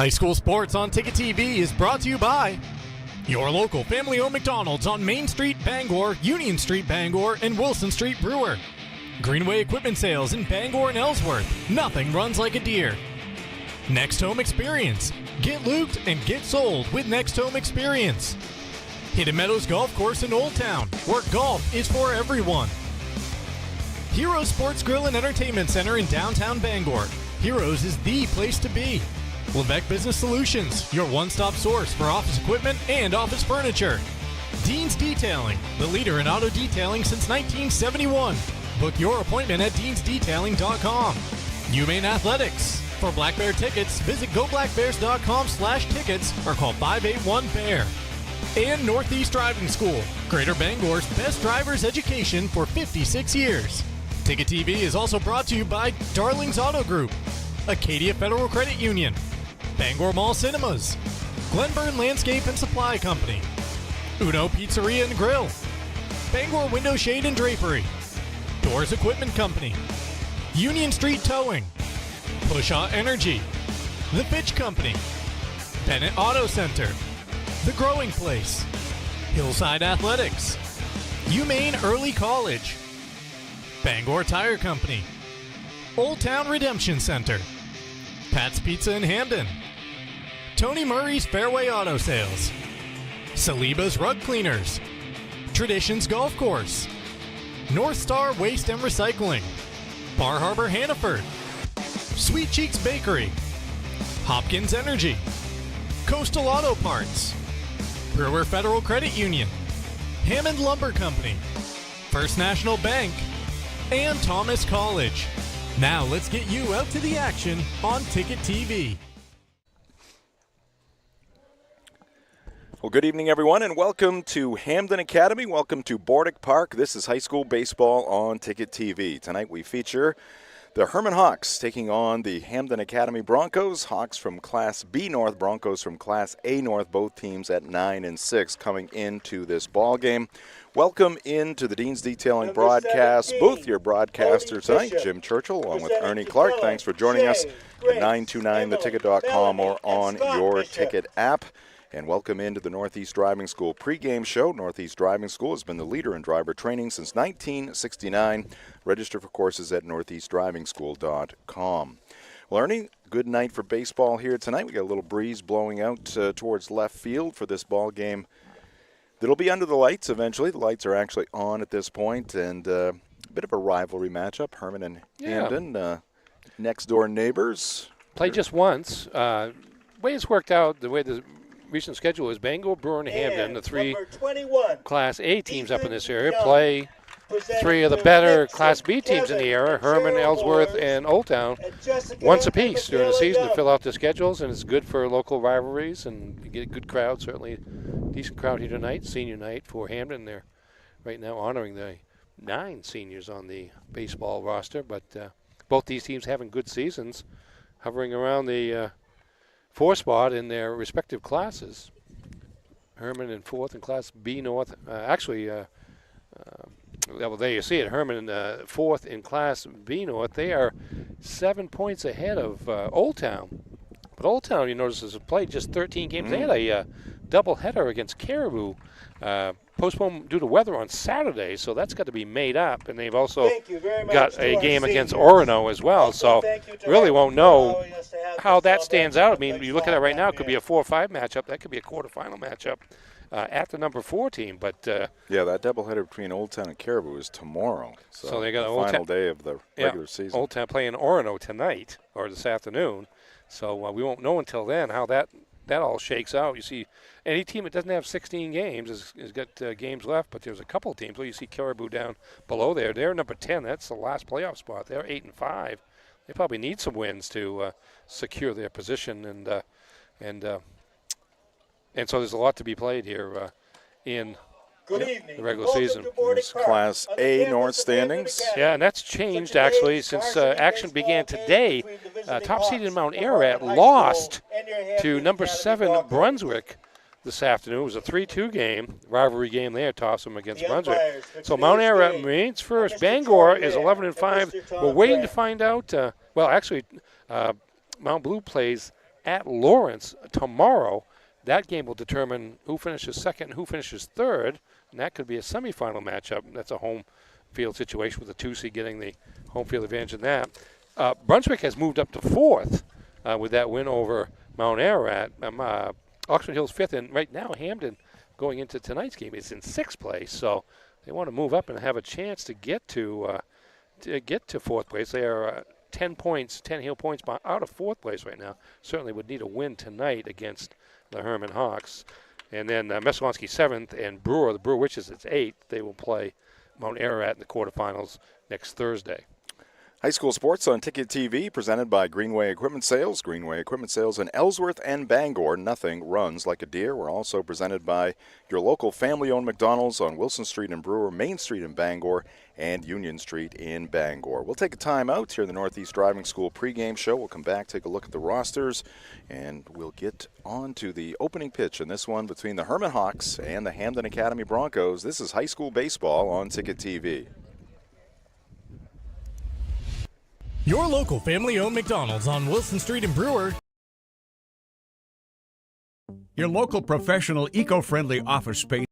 High school sports on Ticket TV is brought to you by your local family-owned McDonald's on Main Street, Bangor, Union Street, Bangor, and Wilson Street, Brewer. Greenway Equipment Sales in Bangor and Ellsworth. Nothing runs like a deer. Next Home Experience. Get lubed and get sold with Next Home Experience. Hidden Meadows Golf Course in Old Town, where golf is for everyone. Heroes Sports Grill and Entertainment Center in downtown Bangor. Heroes is the place to be. Levesque Business Solutions, your one-stop source for office equipment and office furniture. Dean's Detailing, the leader in auto detailing since 1971. Book your appointment at deansdetailing.com. UMaine Athletics. For Black Bear tickets, visit goblackbears.com/tickets or call 581-BEAR. And Northeast Driving School, Greater Bangor's best driver's education for 56 years. Ticket TV is also brought to you by Darling's Auto Group, Acadia Federal Credit Union, Bangor Mall Cinemas, Glenburn Landscape and Supply Company, Uno Pizzeria and Grill, Bangor Window Shade and Drapery, Doors Equipment Company, Union Street Towing, Pushaw Energy, The Fitch Company, Bennett Auto Center, The Growing Place, Hillside Athletics, UMaine Early College, Bangor Tire Company, Old Town Redemption Center, Pat's Pizza in Hampden, Tony Murray's Fairway Auto Sales, Saliba's Rug Cleaners, Traditions Golf Course, North Star Waste and Recycling, Bar Harbor Hannaford, Sweet Cheeks Bakery, Hopkins Energy, Coastal Auto Parts, Brewer Federal Credit Union, Hammond Lumber Company, First National Bank, and Thomas College. Now let's get you out to the action on Ticket TV. Well, good evening, everyone, and welcome to Hampden Academy. Welcome to Bordick Park. This is high school baseball on Ticket TV. Tonight we feature the Hermon Hawks taking on the Hampden Academy Broncos. Hawks from Class B North, Broncos from Class A North, both teams at 9 and 6 coming into this ball game. Welcome into the Dean's Detailing broadcast booth. Your broadcasters tonight, Jim Churchill, along with Ernie Clark. Thanks for joining us at 929theticket.com or on your ticket app. And welcome into the Northeast Driving School pregame show. Northeast Driving School has been the leader in driver training since 1969. Register for courses at northeastdrivingschool.com. Well, Ernie, good night for baseball here tonight. We got a little breeze blowing out towards left field for this ball game. It'll be under the lights eventually. The lights are actually on at this point, and a bit of a rivalry matchup. Hermon and Hampden, next-door neighbors. Played just once. The way it's worked out, the way the recent schedule is Bangor, Brewer, and Hampden, the three Class A teams up in this area, play three of the better Class B teams in the area, Hermon, Ellsworth, and Old Town, once apiece during the season to fill out the schedules, and it's good for local rivalries, and you get a good crowd, certainly a decent crowd here tonight, senior night for Hampden. They're right now honoring the 9 seniors on the baseball roster, but both these teams having good seasons, hovering around the 4 spot in their respective classes. Hermon in 4th in Class B North. Well, there you see it. Hermon in 4th in Class B North. They are 7 points ahead of Old Town. But Old Town, you notice, has played just 13 games. They had a doubleheader against Caribou, postponed due to weather on Saturday, so that's got to be made up. And they've also got a game against Orono as well, so really won't know how that stands out. I mean, you look at it right now, it could be a 4-5 matchup. That could be a quarterfinal matchup at the number 4 team. But yeah, that doubleheader between Old Town and Caribou is tomorrow. So they got the final day of the regular season. Old Town playing Orono tonight or this afternoon. So we won't know until then how that all shakes out. You see, any team that doesn't have 16 games has got games left, but there's a couple of teams. Well, you see Caribou down below there. They're number 10. That's the last playoff spot. They're 8 and 5. They probably need some wins to secure their position, and so there's a lot to be played here in the regular season. There's Class A North standings. Yeah, and that's changed actually since action began today. Top seeded Mount Ararat lost to number 7 Brunswick this afternoon. It was a 3-2 game, rivalry game there, toss them against Brunswick. So Mount Ararat remains first. Bangor is 11 and 5. We're waiting to find out. Mount Blue plays at Lawrence tomorrow. That game will determine who finishes second and who finishes third, and that could be a semifinal matchup. That's a home field situation with the 2 seed getting the home field advantage in that. Brunswick has moved up to 4th with that win over Mount Ararat. Oxford Hill's 5th, and right now Hampden, going into tonight's game, is in 6th place. So they want to move up and have a chance to get to 4th place. They are 10 points, 10 Hill points out of 4th place right now. Certainly would need a win tonight against the Hermon Hawks. And then Messalonski 7th, and the Brewer Witches is 8th. They will play Mount Ararat in the quarterfinals next Thursday. High school sports on Ticket TV, presented by Greenway Equipment Sales. Greenway Equipment Sales in Ellsworth and Bangor. Nothing runs like a deer. We're also presented by your local family-owned McDonald's on Wilson Street in Brewer, Main Street in Bangor, and Union Street in Bangor. We'll take a time out here in the Northeast Driving School pregame show. We'll come back, take a look at the rosters, and we'll get on to the opening pitch in this one between the Hermon Hawks and the Hampden Academy Broncos. This is high school baseball on Ticket TV. Your local family-owned McDonald's on Wilson Street in Brewer. Your local professional eco-friendly office space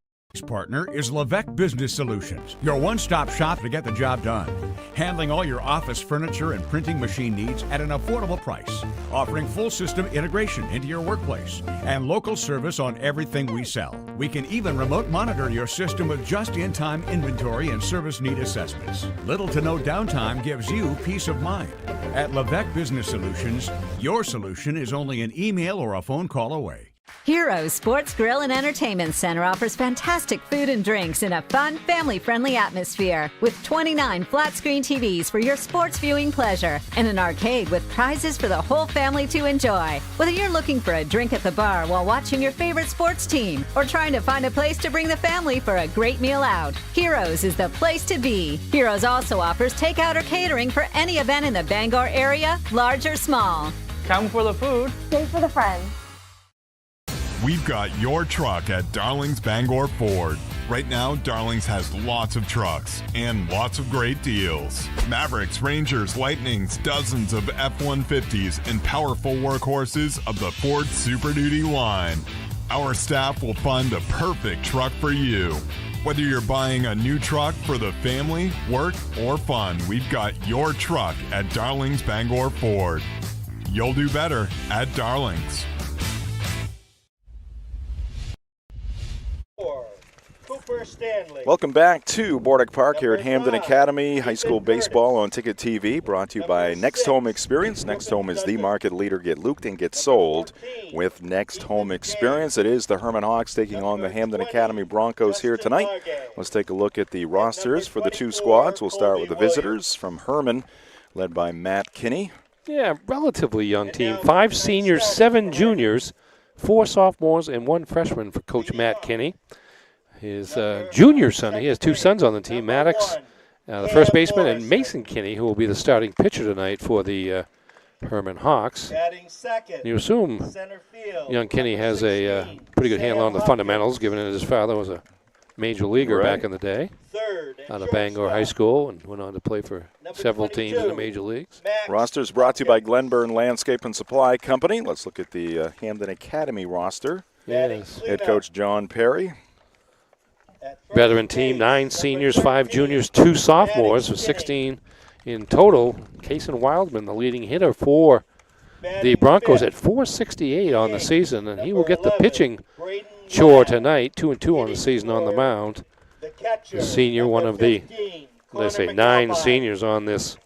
partner is Levesque Business Solutions, your one-stop shop to get the job done. Handling all your office furniture and printing machine needs at an affordable price. Offering full system integration into your workplace and local service on everything we sell. We can even remote monitor your system with just-in-time inventory and service need assessments. Little to no downtime gives you peace of mind. At Levesque Business Solutions, your solution is only an email or a phone call away. Heroes Sports Grill and Entertainment Center offers fantastic food and drinks in a fun, family-friendly atmosphere with 29 flat-screen TVs for your sports viewing pleasure and an arcade with prizes for the whole family to enjoy. Whether you're looking for a drink at the bar while watching your favorite sports team or trying to find a place to bring the family for a great meal out, Heroes is the place to be. Heroes also offers takeout or catering for any event in the Bangor area, large or small. Come for the food. Stay for the friends. We've got your truck at Darling's Bangor Ford. Right now, Darling's has lots of trucks and lots of great deals. Mavericks, Rangers, Lightnings, dozens of F-150s, and powerful workhorses of the Ford Super Duty line. Our staff will find the perfect truck for you. Whether you're buying a new truck for the family, work, or fun, we've got your truck at Darling's Bangor Ford. You'll do better at Darling's. Welcome back to Bordick Park here at Hampden Academy. High school baseball on Ticket TV, brought to you by Next Home Experience. Next Home is the market leader. Get looped and get sold with Next Home Experience. It is the Hermon Hawks taking on the Hampden Academy Broncos here tonight. Let's take a look at the rosters for the two squads. We'll start with the visitors from Hermon, led by Matt Kinney. Yeah, relatively young team. 5 seniors, 7 juniors, 4 sophomores, and 1 freshman for Coach Matt Kinney. His junior son, he has 2 sons on the team, Maddox, the first baseman, and Mason Kinney, who will be the starting pitcher tonight for the Hermon Hawks. You assume young Kinney has a pretty good handle on the fundamentals, given that his father was a major leaguer back in the day out of Bangor High School and went on to play for several teams in the major leagues. Rosters brought to you by Glenburn Landscape and Supply Company. Let's look at the Hampden Academy roster. Yes. Head coach John Perry. Veteran team, 9 seniors, 5 juniors, 2 sophomores, with 16 in total. Kason Wildman, the leading hitter for the Broncos at .468 on the season, and he will get the pitching chore tonight, 2-2 on the season on the mound. The senior, one of the, let's say, 9 seniors on this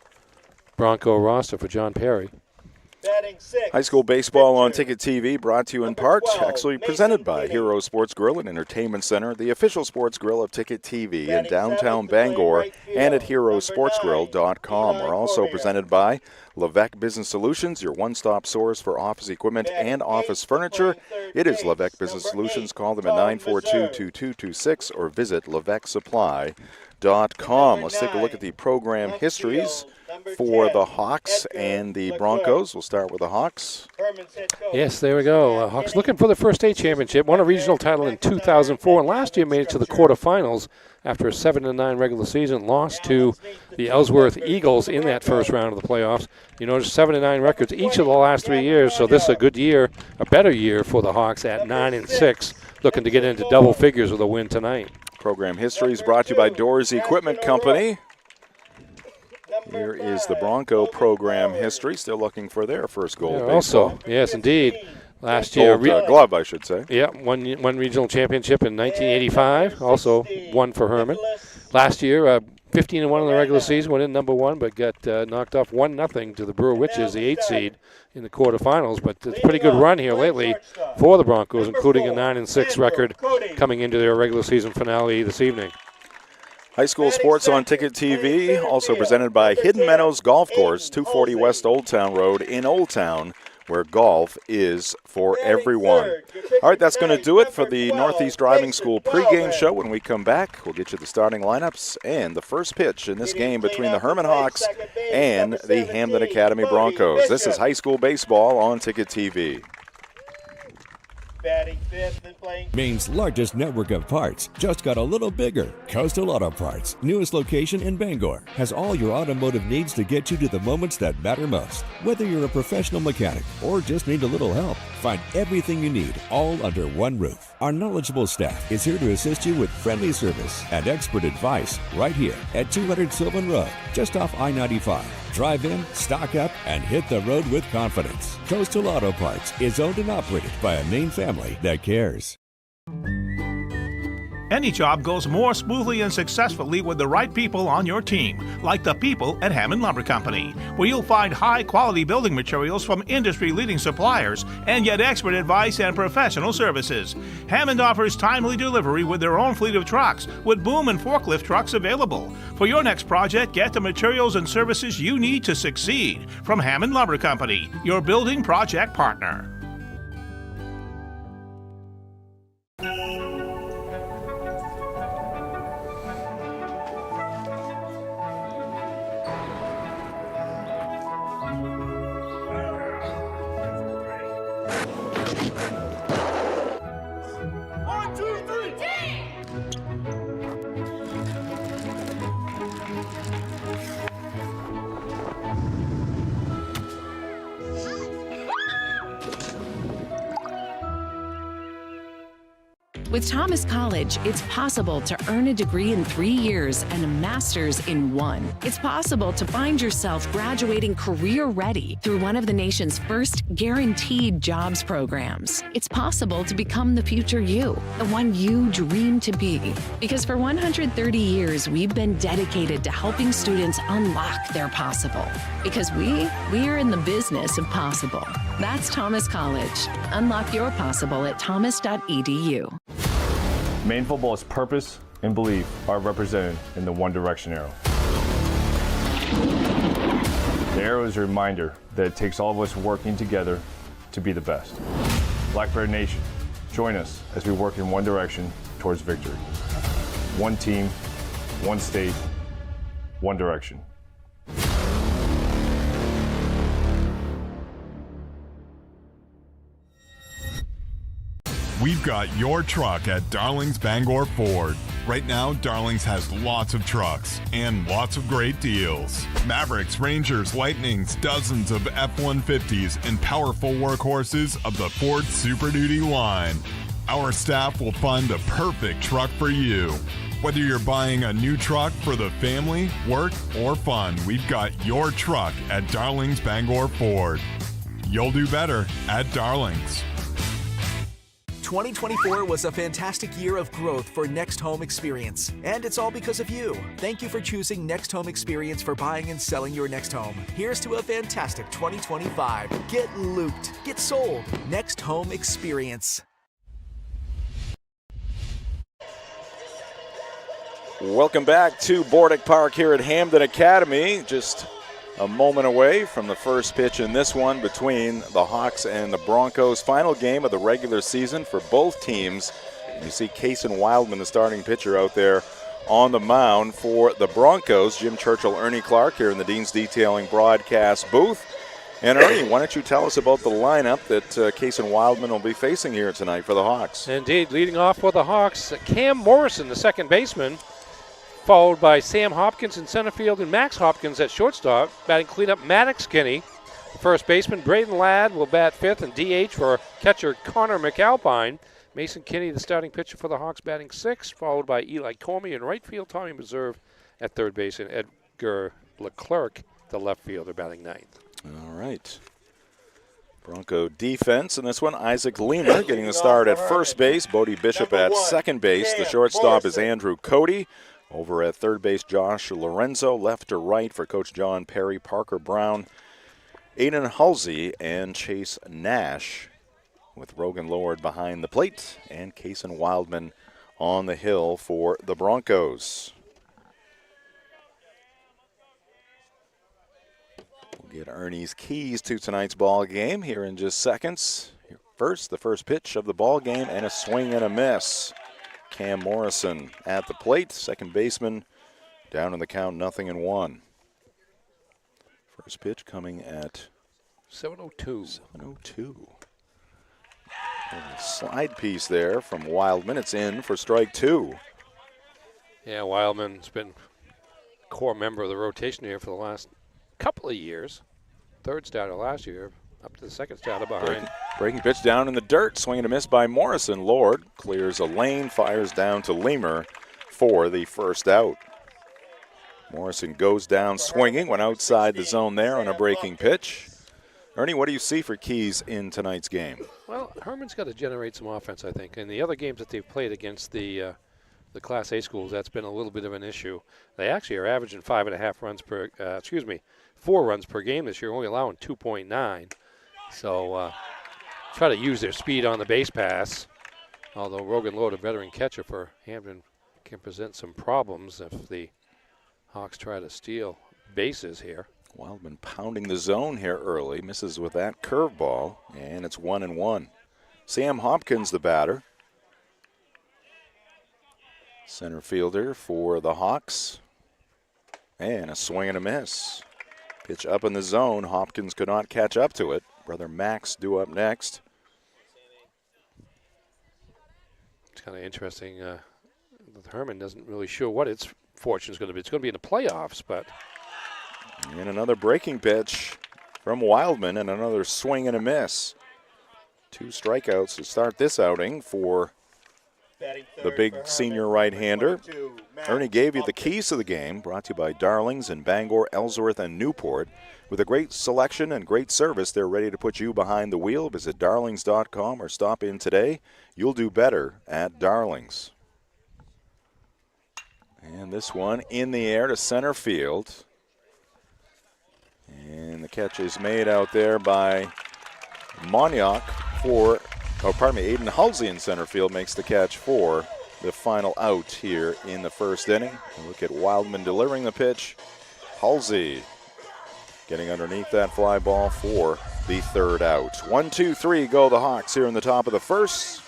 Bronco roster for John Perry. High school baseball on Ticket TV, brought to you in part, actually presented by Hero Sports Grill and Entertainment Center, the official sports grill of Ticket TV in downtown Bangor, and at herosportsgrill.com. We're also presented by Levesque Business Solutions, your one-stop source for office equipment and office furniture. It is Levesque Business Solutions. Call them at 942-2226 or visit levesquesupply.com. Let's take a look at the program histories for the Hawks and the Broncos. We'll start with the Hawks. Yes, there we go. Hawks looking for the first state championship. Won a regional title in 2004, and last year made it to the quarterfinals after a 7-9 regular season. Lost to the Ellsworth Eagles in that first round of the playoffs. You notice 7-9 records each of the last 3 years, so this is a good year, a better year for the Hawks at 9-6, looking to get into double figures with a win tonight. Program history is brought to you by Doors Equipment Company. Here is the Bronco program history, still looking for their first gold. Yeah, also, yes, indeed. Last year, glove, I should say. Yeah, won regional championship in 1985. Also won for Hermon. Last year, 15-1 in the regular season, went in number 1, but got knocked off 1-0 to the Brewer Witches, the 8th seed, in the quarterfinals. But it's a pretty good run here lately for the Broncos, including a 9-6 record coming into their regular season finale this evening. High school sports on Ticket TV, also presented by Hidden Meadows Golf Course, 240 West Old Town Road in Old Town, where golf is for everyone. All right, that's going to do it for the Northeast Driving School pregame show. When we come back, we'll get you the starting lineups and the first pitch in this game between the Hermon Hawks and the Hampden Academy Broncos. This is high school baseball on Ticket TV. Maine's largest network of parts just got a little bigger. Coastal Auto Parts, newest location in Bangor, has all your automotive needs to get you to the moments that matter most. Whether you're a professional mechanic or just need a little help, find everything you need all under one roof. Our knowledgeable staff is here to assist you with friendly service and expert advice right here at 200 Sylvan Road, just off I-95. Drive in, stock up, and hit the road with confidence. Coastal Auto Parts is owned and operated by a Maine family that cares. Any job goes more smoothly and successfully with the right people on your team, like the people at Hammond Lumber Company, where you'll find high-quality building materials from industry-leading suppliers and get expert advice and professional services. Hammond offers timely delivery with their own fleet of trucks, with boom and forklift trucks available. For your next project, get the materials and services you need to succeed from Hammond Lumber Company, your building project partner. With Thomas College, it's possible to earn a degree in 3 years and a master's in 1. It's possible to find yourself graduating career-ready through one of the nation's first guaranteed jobs programs. It's possible to become the future you, the one you dream to be. Because for 130 years, we've been dedicated to helping students unlock their possible. Because we're in the business of possible. That's Thomas College. Unlock your possible at thomas.edu. Maine football's purpose and belief are represented in the One Direction arrow. The arrow is a reminder that it takes all of us working together to be the best. Blackbird Nation, join us as we work in one direction towards victory. One team, one state, one direction. We've got your truck at Darling's Bangor Ford. Right now, Darling's has lots of trucks and lots of great deals. Mavericks, Rangers, Lightnings, dozens of F-150s, and powerful workhorses of the Ford Super Duty line. Our staff will find the perfect truck for you. Whether you're buying a new truck for the family, work, or fun, we've got your truck at Darling's Bangor Ford. You'll do better at Darling's. 2024 was a fantastic year of growth for Next Home Experience, and it's all because of you. Thank you for choosing Next Home Experience for buying and selling your next home. Here's to a fantastic 2025. Get looped. Get sold. Next Home Experience. Welcome back to Bordick Park here at Hampden Academy. Just a moment away from the first pitch in this one between the Hawks and the Broncos. Final game of the regular season for both teams. You see Kason Wildman, the starting pitcher, out there on the mound for the Broncos. Jim Churchill, Ernie Clark here in the Dean's Detailing broadcast booth. And Ernie, why don't you tell us about the lineup that Kason Wildman will be facing here tonight for the Hawks? Indeed, leading off for the Hawks, Cam Morrison, the second baseman, followed by Sam Hopkins in center field and Max Hopkins at shortstop. Batting cleanup, Maddox Kinney. First baseman, Braden Ladd, will bat fifth, and DH for catcher Connor McAlpine. Mason Kinney, the starting pitcher for the Hawks, batting sixth, followed by Eli Comey in right field, Tommy Meserve at third base, and Edgar Leclerc, the left fielder, batting ninth. All right. Bronco defense in this one. Isaac Leamer getting the start at first base. Bodie Bishop at second base. The shortstop is Andrew Cody. Over at third base, Josh Lorenzo. Left to right for Coach John Perry, Parker Brown, Aiden Halsey, and Chase Nash, with Rogan Lord behind the plate and Kason Wildman on the hill for the Broncos. We'll get Ernie's keys to tonight's ball game here in just seconds. First, the first pitch of the ball game, and a swing and a miss. Cam Morrison at the plate, second baseman, down in the count, 0-1. First pitch coming at 7:02. 7:02. A slide piece there from Wildman. It's in for strike two. Yeah, Wildman's been a core member of the rotation here for the last couple of years. Third starter last year, up to the second starter behind. Breaking pitch down in the dirt. Swing and a miss by Morrison. Lord clears a lane, fires down to Leamer for the first out. Morrison goes down swinging, went outside the zone there on a breaking pitch. Ernie, what do you see for keys in tonight's game? Well, Hermon's got to generate some offense, I think. In the other games that they've played against the Class A schools, that's been a little bit of an issue. They actually are averaging 5.5 runs per, 4 runs per game this year, only allowing 2.9. So try to use their speed on the base pass. Although Rogan Lord, a veteran catcher for Hampden, can present some problems if the Hawks try to steal bases here. Wildman pounding the zone here early. Misses with that curveball, and it's 1-1. Sam Hopkins, the batter. Center fielder for the Hawks. And a swing and a miss. Pitch up in the zone. Hopkins could not catch up to it. Brother Max due up next. It's kind of interesting. Hermon doesn't really sure what its fortune is going to be. It's going to be in the playoffs, but. And another breaking pitch from Wildman, and another swing and a miss. 2 strikeouts to start this outing for the big senior right-hander. Ernie gave you the keys to the game, brought to you by Darlings in Bangor, Ellsworth, and Newport. With a great selection and great service, they're ready to put you behind the wheel. Visit darlings.com or stop in today. You'll do better at Darlings. And this one in the air to center field. And the catch is made out there by Moniak for, Aiden Halsey in center field makes the catch for the final out here in the first inning. Look at Wildman delivering the pitch. Halsey getting underneath that fly ball for the third out. 1-2-3 go the Hawks here in the top of the first.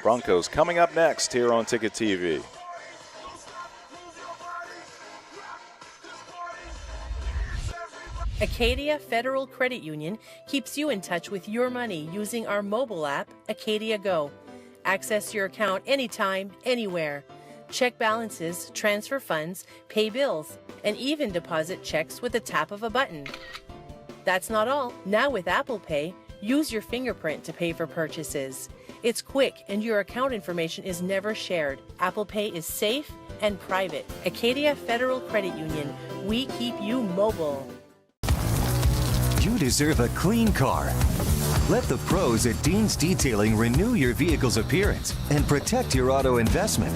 Broncos coming up next here on Ticket TV. Acadia Federal Credit Union keeps you in touch with your money using our mobile app, Acadia Go. Access your account anytime, anywhere. Check balances, transfer funds, pay bills, and even deposit checks with the tap of a button. That's not all. Now with Apple Pay, use your fingerprint to pay for purchases. It's quick and your account information is never shared. Apple Pay is safe and private. Acadia Federal Credit Union. We keep you mobile. You deserve a clean car. Let the pros at Dean's Detailing renew your vehicle's appearance and protect your auto investment.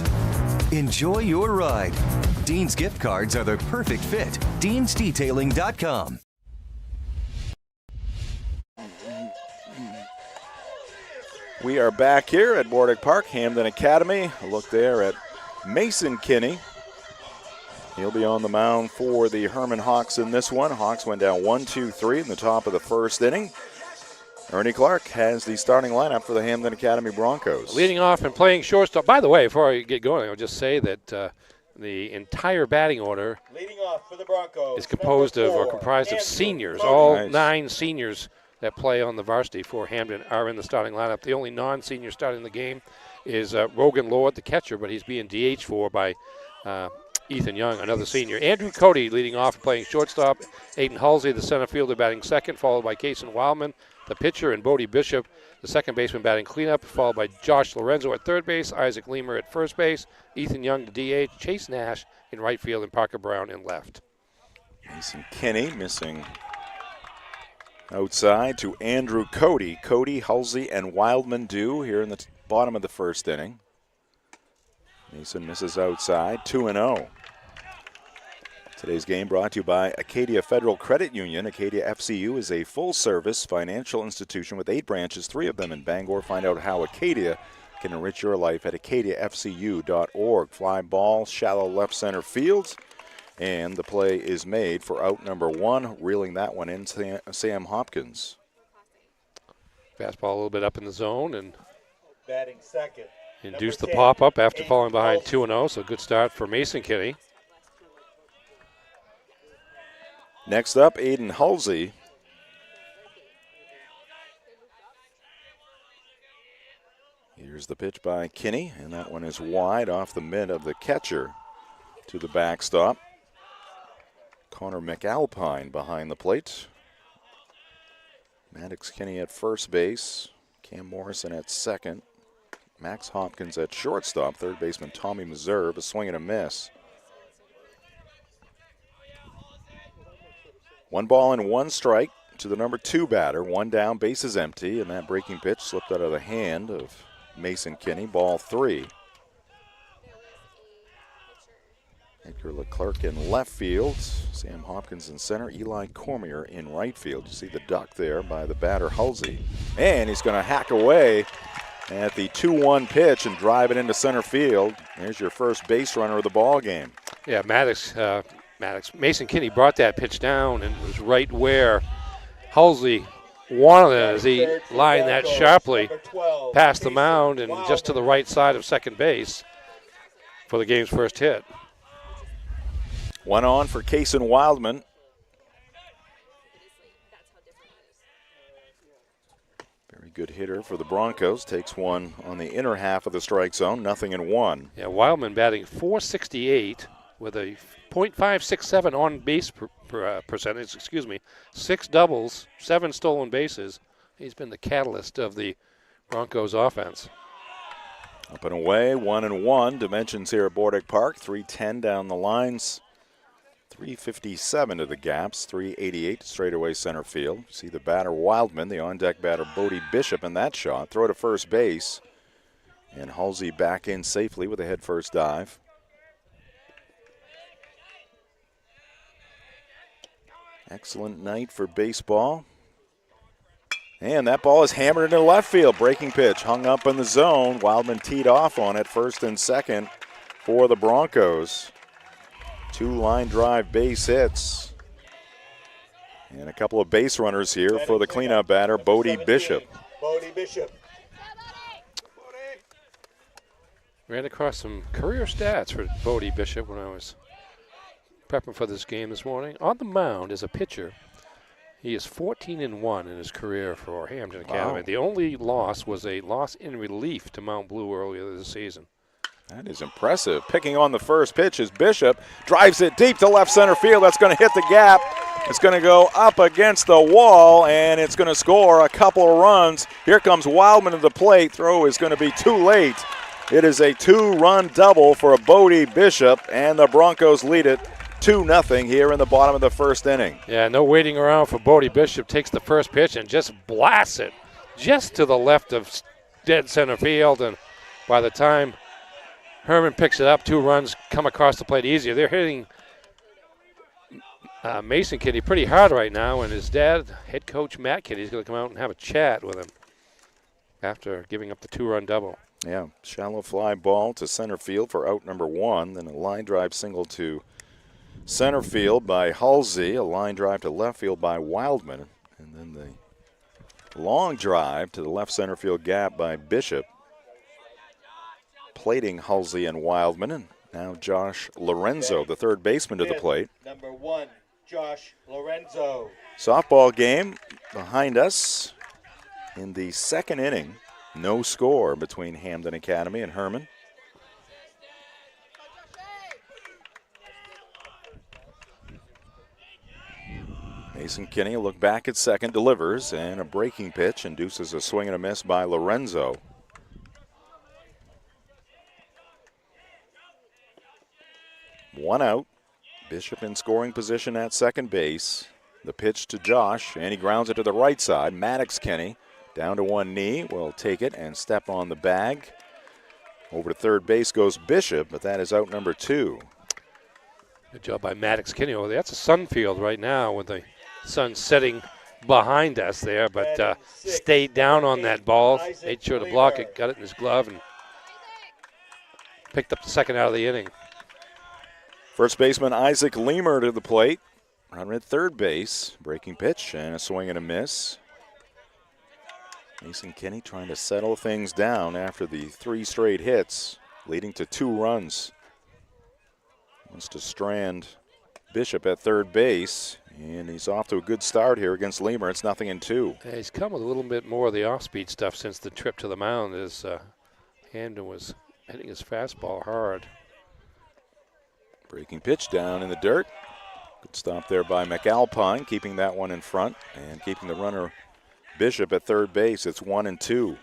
Enjoy your ride. Dean's gift cards are the perfect fit. Dean'sDetailing.com. We are back here at Bordick Park, Hampden Academy. A look there at Mason Kinney. He'll be on the mound for the Hermon Hawks in this one. Hawks went down 1-2-3 in the top of the first inning. Ernie Clark has the starting lineup for the Hampden Academy Broncos. Leading off and playing shortstop. By the way, before I get going, I'll just say that the entire batting order Leading off for the Broncos, is composed of or comprised of seniors. All 9 seniors that play on the varsity for Hampden are in the starting lineup. The only non-senior starting the game is Rogan Lord, the catcher, but he's being DH for by Ethan Young, another senior. Andrew Cody leading off and playing shortstop. Aiden Halsey, the center fielder, batting second, followed by Kason Wildman, the pitcher, and Bodie Bishop, the second baseman, batting cleanup, followed by Josh Lorenzo at third base, Isaac Leamer at first base, Ethan Young to DH, Chase Nash in right field, and Parker Brown in left. Mason Kinney missing outside to Andrew Cody. Cody, Halsey, and Wildman do here in the bottom of the first inning. Mason misses outside, 2-0. Today's game brought to you by Acadia Federal Credit Union. Acadia FCU is a full-service financial institution with 8 branches, 3 of them in Bangor. Find out how Acadia can enrich your life at acadiafcu.org. Fly ball, shallow left center field, and the play is made for out number 1. Reeling that one in, Sam Hopkins. Fastball a little bit up in the zone and batting second. Induced the pop-up after falling behind 2-0, so good start for Mason Kinney. Next up, Aiden Halsey. Here's the pitch by Kinney, and that one is wide off the mid of the catcher to the backstop. Connor McAlpine behind the plate. Maddox Kinney at first base. Cam Morrison at second. Max Hopkins at shortstop. Third baseman Tommy Meserve, a swing and a miss. 1 ball and 1 strike to the number 2 batter. 1 down, bases empty, and that breaking pitch slipped out of the hand of Mason Kinney. Ball 3. Edgar Leclerc in left field. Sam Hopkins in center. Eli Cormier in right field. You see the duck there by the batter Halsey. And he's going to hack away at the 2-1 pitch and drive it into center field. There's your first base runner of the ball game. Yeah, Mason Kinney brought that pitch down and was right where Halsey wanted it as he lined that sharply past the mound and just to the right side of second base for the game's first hit. 1 on for Kason Wildman. Very good hitter for the Broncos. Takes one on the inner half of the strike zone. 0-1. Yeah, Wildman batting .468 with a .567 on base percentage. 6 doubles, 7 stolen bases. He's been the catalyst of the Broncos offense. Up and away, 1-1. Dimensions here at Bordick Park. 310 down the lines. 357 to the gaps, 388 straightaway center field. See the batter Wildman, the on-deck batter Bodie Bishop in that shot. Throw to first base. And Halsey back in safely with a head-first dive. Excellent night for baseball. And that ball is hammered into left field. Breaking pitch hung up in the zone. Wildman teed off on it, first and second for the Broncos. 2 line drive base hits. And a couple of base runners here for the cleanup batter, Bodie Bishop. Bodie Bishop. Ran across some career stats for Bodie Bishop when I was prepping for this game this morning. On the mound as a pitcher, he is 14-1 in his career for Hampden Academy. Wow. The only loss was a loss in relief to Mount Blue earlier this season. That is impressive. Picking on the first pitch is Bishop. Drives it deep to left center field. That's going to hit the gap. It's going to go up against the wall, and it's going to score a couple of runs. Here comes Wildman to the plate. Throw is going to be too late. It is a 2-run double for Bodie Bishop, and the Broncos lead it 2-0 here in the bottom of the first inning. Yeah, no waiting around for Bodie Bishop. Takes the first pitch and just blasts it just to the left of dead center field, and by the time Hermon picks it up, 2 runs come across the plate easier. They're hitting Mason Kinney pretty hard right now, and his dad, head coach Matt Kinney, is going to come out and have a chat with him after giving up the 2-run double. Yeah, shallow fly ball to center field for out number 1. Then a line drive single to center field by Halsey. A line drive to left field by Wildman. And then the long drive to the left center field gap by Bishop. Plating Halsey and Wildman. And Now Josh Lorenzo, the third baseman, to the plate. Number 1, Josh Lorenzo. Softball game behind us in the second inning. No score between Hampden Academy and Hermon. Mason Kinney will look back at second, delivers, and a breaking pitch induces a swing and a miss by Lorenzo. One out. Bishop in scoring position at second base. The pitch to Josh, and he grounds it to the right side. Maddox Kinney down to one knee, will take it and step on the bag. Over to third base goes Bishop, but that is out number 2. Good job by Maddox Kinney over there. That's a sun field right now with the sun setting behind us there, but stayed down on that ball, made sure to block it, got it in his glove, and picked up the second out of the inning. First baseman Isaac Lemer to the plate. Runner at third base. Breaking pitch and a swing and a miss. Mason Kinney trying to settle things down after the 3 straight hits, leading to 2 runs. Wants to strand Bishop at third base, and he's off to a good start here against Lemer. It's 0-2. Yeah, he's come with a little bit more of the off-speed stuff since the trip to the mound, as Hampden was hitting his fastball hard. Breaking pitch down in the dirt. Good stop there by McAlpine, keeping that one in front and keeping the runner Bishop at third base. It's 1-2.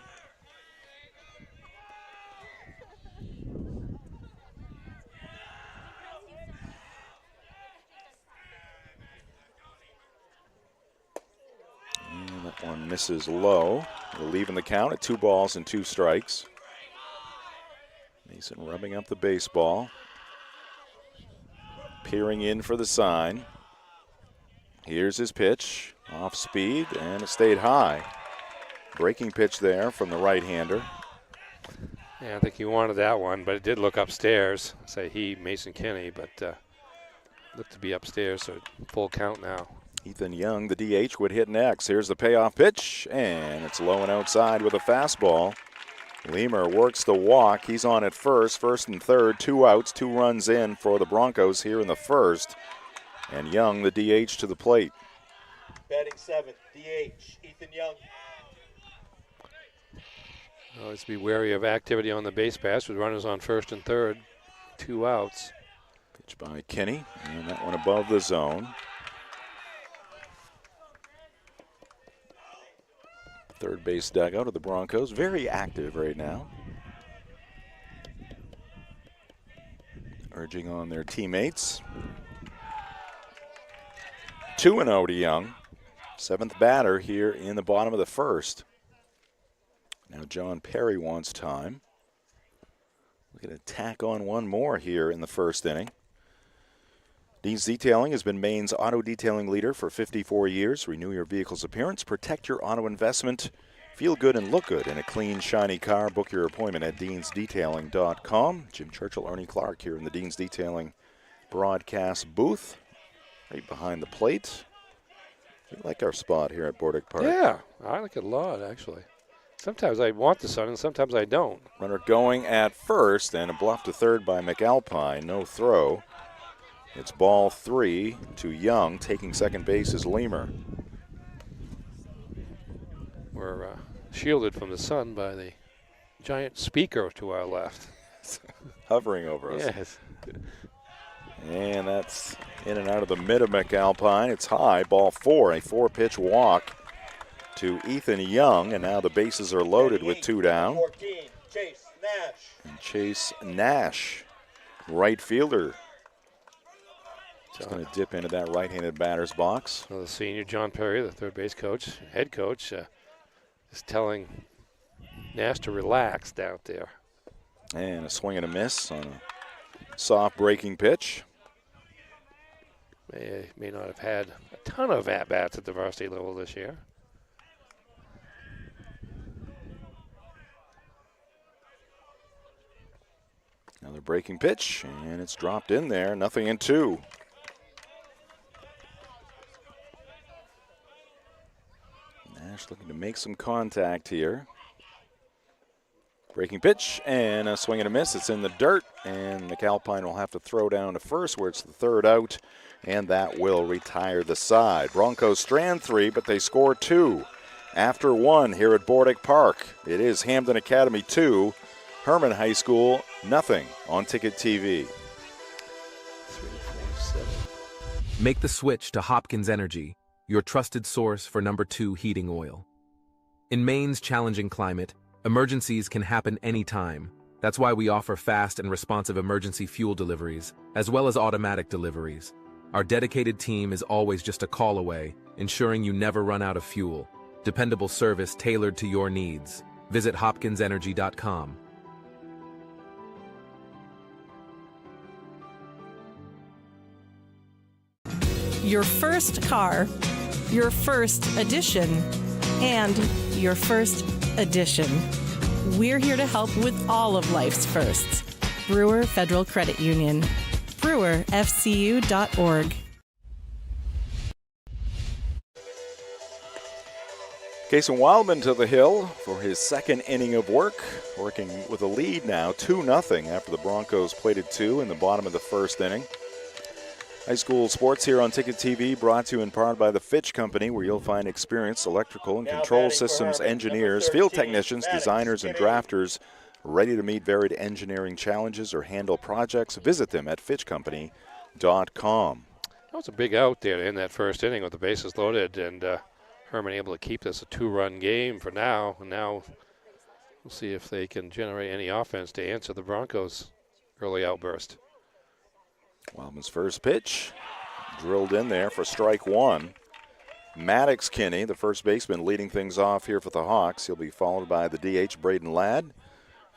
And that one misses low. We're leaving the count at 2 balls and 2 strikes. Mason rubbing up the baseball. Peering in for the sign. Here's his pitch. Off speed, and it stayed high. Breaking pitch there from the right-hander. Yeah, I think he wanted that one, but it did look upstairs. Say he, Mason Kinney, but looked to be upstairs, so full count now. Ethan Young, the DH, would hit next. Here's the payoff pitch, and it's low and outside with a fastball. Lemer works the walk. He's on at first and third. 2 outs, 2 runs in for the Broncos here in the first. And Young, the DH, to the plate. Batting 7th, DH, Ethan Young. Always be wary of activity on the base pass with runners on first and third. 2 outs. Pitch by Kinney, and that one above the zone. Third base dugout of the Broncos, very active right now. Urging on their teammates. 2-0 to Young. 7th batter here in the bottom of the first. Now John Perry wants time. We're going to tack on one more here in the first inning. Dean's Detailing has been Maine's auto detailing leader for 54 years. Renew your vehicle's appearance, protect your auto investment, feel good and look good in a clean, shiny car. Book your appointment at deansdetailing.com. Jim Churchill, Ernie Clark here in the Dean's Detailing broadcast booth, right behind the plate. We like our spot here at Bordick Park. Yeah, I like it a lot, actually. Sometimes I want the sun and sometimes I don't. Runner going at first, and a bluff to third by McAlpine. No throw. It's ball 3 to Young. Taking second base is Lemer. We're shielded from the sun by the giant speaker to our left. Hovering over us. Yes. And that's in and out of the mid of McAlpine. It's high, ball 4, a 4-pitch walk to Ethan Young, and now the bases are loaded with 2 down. 14, Chase Nash. And Chase Nash, right fielder. Just going to dip into that right-handed batter's box. Well, the senior, John Perry, the third base coach, head coach, is telling Nash to relax down there. And a swing and a miss on a soft breaking pitch. May not have had a ton of at-bats at the varsity level this year. Another breaking pitch, and it's dropped in there. 0-2. Nash looking to make some contact here. Breaking pitch and a swing and a miss. It's in the dirt, and McAlpine will have to throw down to first where it's the third out, and that will retire the side. Broncos strand 3, but they score 2. After 1 here at Bordick Park, it is Hampden Academy 2, Hermon High School nothing on Ticket TV. Make the switch to Hopkins Energy, your trusted source for number 2 heating oil. In Maine's challenging climate, emergencies can happen anytime. That's why we offer fast and responsive emergency fuel deliveries, as well as automatic deliveries. Our dedicated team is always just a call away, ensuring you never run out of fuel. Dependable service tailored to your needs. Visit hopkinsenergy.com. Your first car, your first edition, and your first edition. We're here to help with all of life's firsts. Brewer Federal Credit Union. brewerfcu.org. Kason Wildman to the hill for his second inning of work, working with a lead now, 2-0 after the Broncos plated 2 in the bottom of the first inning. High school sports here on Ticket TV, brought to you in part by the Fitch Company, where you'll find experienced electrical and control systems engineers, field technicians, designers, and drafters ready to meet varied engineering challenges or handle projects. Visit them at fitchcompany.com. That was a big out there in that first inning with the bases loaded, and Hermon able to keep this a 2-run game for now. And now we'll see if they can generate any offense to answer the Broncos' early outburst. Wildman's first pitch drilled in there for strike 1. Maddox Kinney, the first baseman, leading things off here for the Hawks. He'll be followed by the DH Braden Ladd,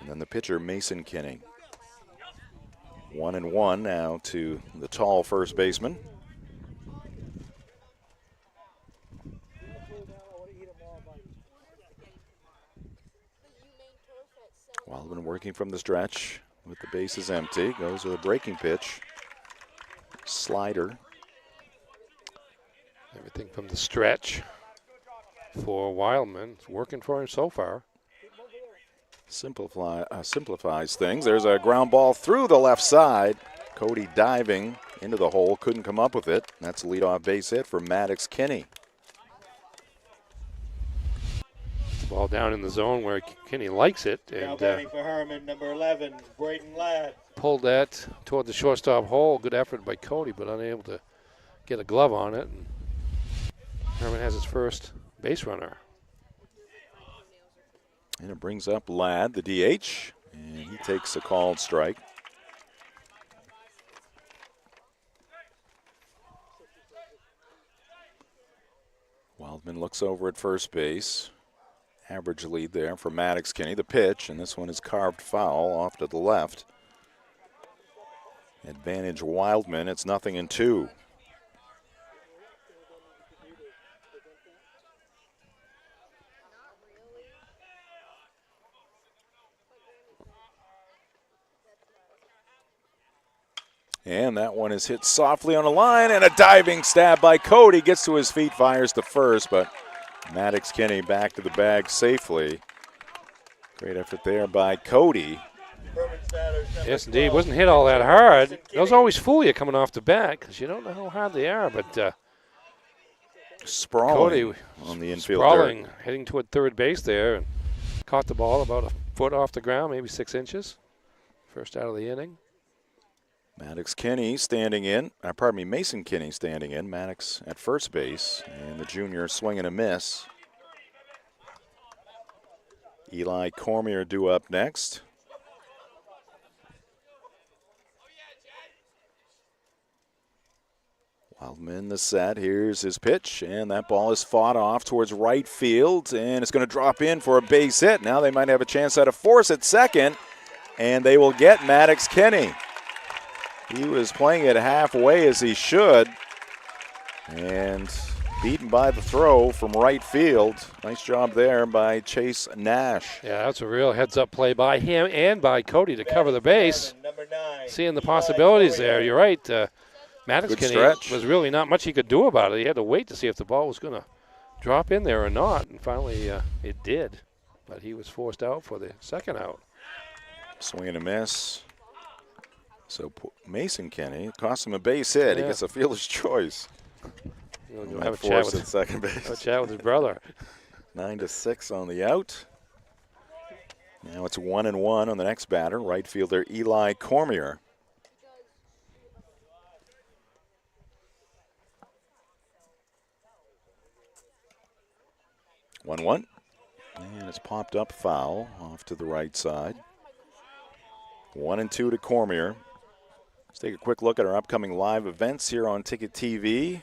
and then the pitcher Mason Kinney. 1-1 now to the tall first baseman. Wildman working from the stretch with the bases empty. Goes with a breaking pitch. Slider. Everything from the stretch for Wildman. It's working for him so far. Simplifies things. There's a ground ball through the left side. Cody diving into the hole, couldn't come up with it. That's a leadoff base hit for Maddox Kinney. Ball down in the zone where Kinney likes it, and batting for Hermon, number 11, Braden Ladd. Pulled that toward the shortstop hole. Good effort by Cody, but unable to get a glove on it. And Hermon has his first base runner. And it brings up Ladd, the DH, and he takes a called strike. Wildman looks over at first base. Average lead there for Maddox Kinney. The pitch, and this one is carved foul off to the left. Advantage Wildman. It's 0-2. And that one is hit softly on the line, and a diving stab by Cody. Gets to his feet, fires to first, but Maddox Kinney back to the bag safely. Great effort there by Cody. Yes, indeed. Wasn't hit all that hard. Those always fool you coming off the bat because you don't know how hard they are. But sprawling Cody on the infield sprawling, dirt. heading toward third base there, and caught the ball about a foot off the ground, maybe 6 inches. First out of the inning. Maddox Kinney standing in. Mason Kinney standing in. Maddox at first base, and the junior swing and a miss. Eli Cormier due up next. Wildman the set. Here's his pitch, and that ball is fought off towards right field, and it's going to drop in for a base hit. Now they might have a chance at a force at second, and they will get Maddox Kinney. He was playing it halfway as he should, and beaten by the throw from right field. Nice job there by Chase Nash. Yeah, that's a real heads-up play by him and by Cody to cover the base. Seeing the possibilities there. You're right. Maddox Kinney was really not much he could do about it. He had to wait to see if the ball was going to drop in there or not, and finally it did. But he was forced out for the second out. Swing and a miss. So Mason Kenny cost him a base hit. He gets a fielder's choice. You'll have a chat with second base. Have a chat with his brother. 9-6 on the out. Now it's 1-1 on the next batter, right fielder Eli Cormier. One, and it's popped up foul off to the right side. 1-2 to Cormier. Let's take a quick look at our upcoming live events here on Ticket TV.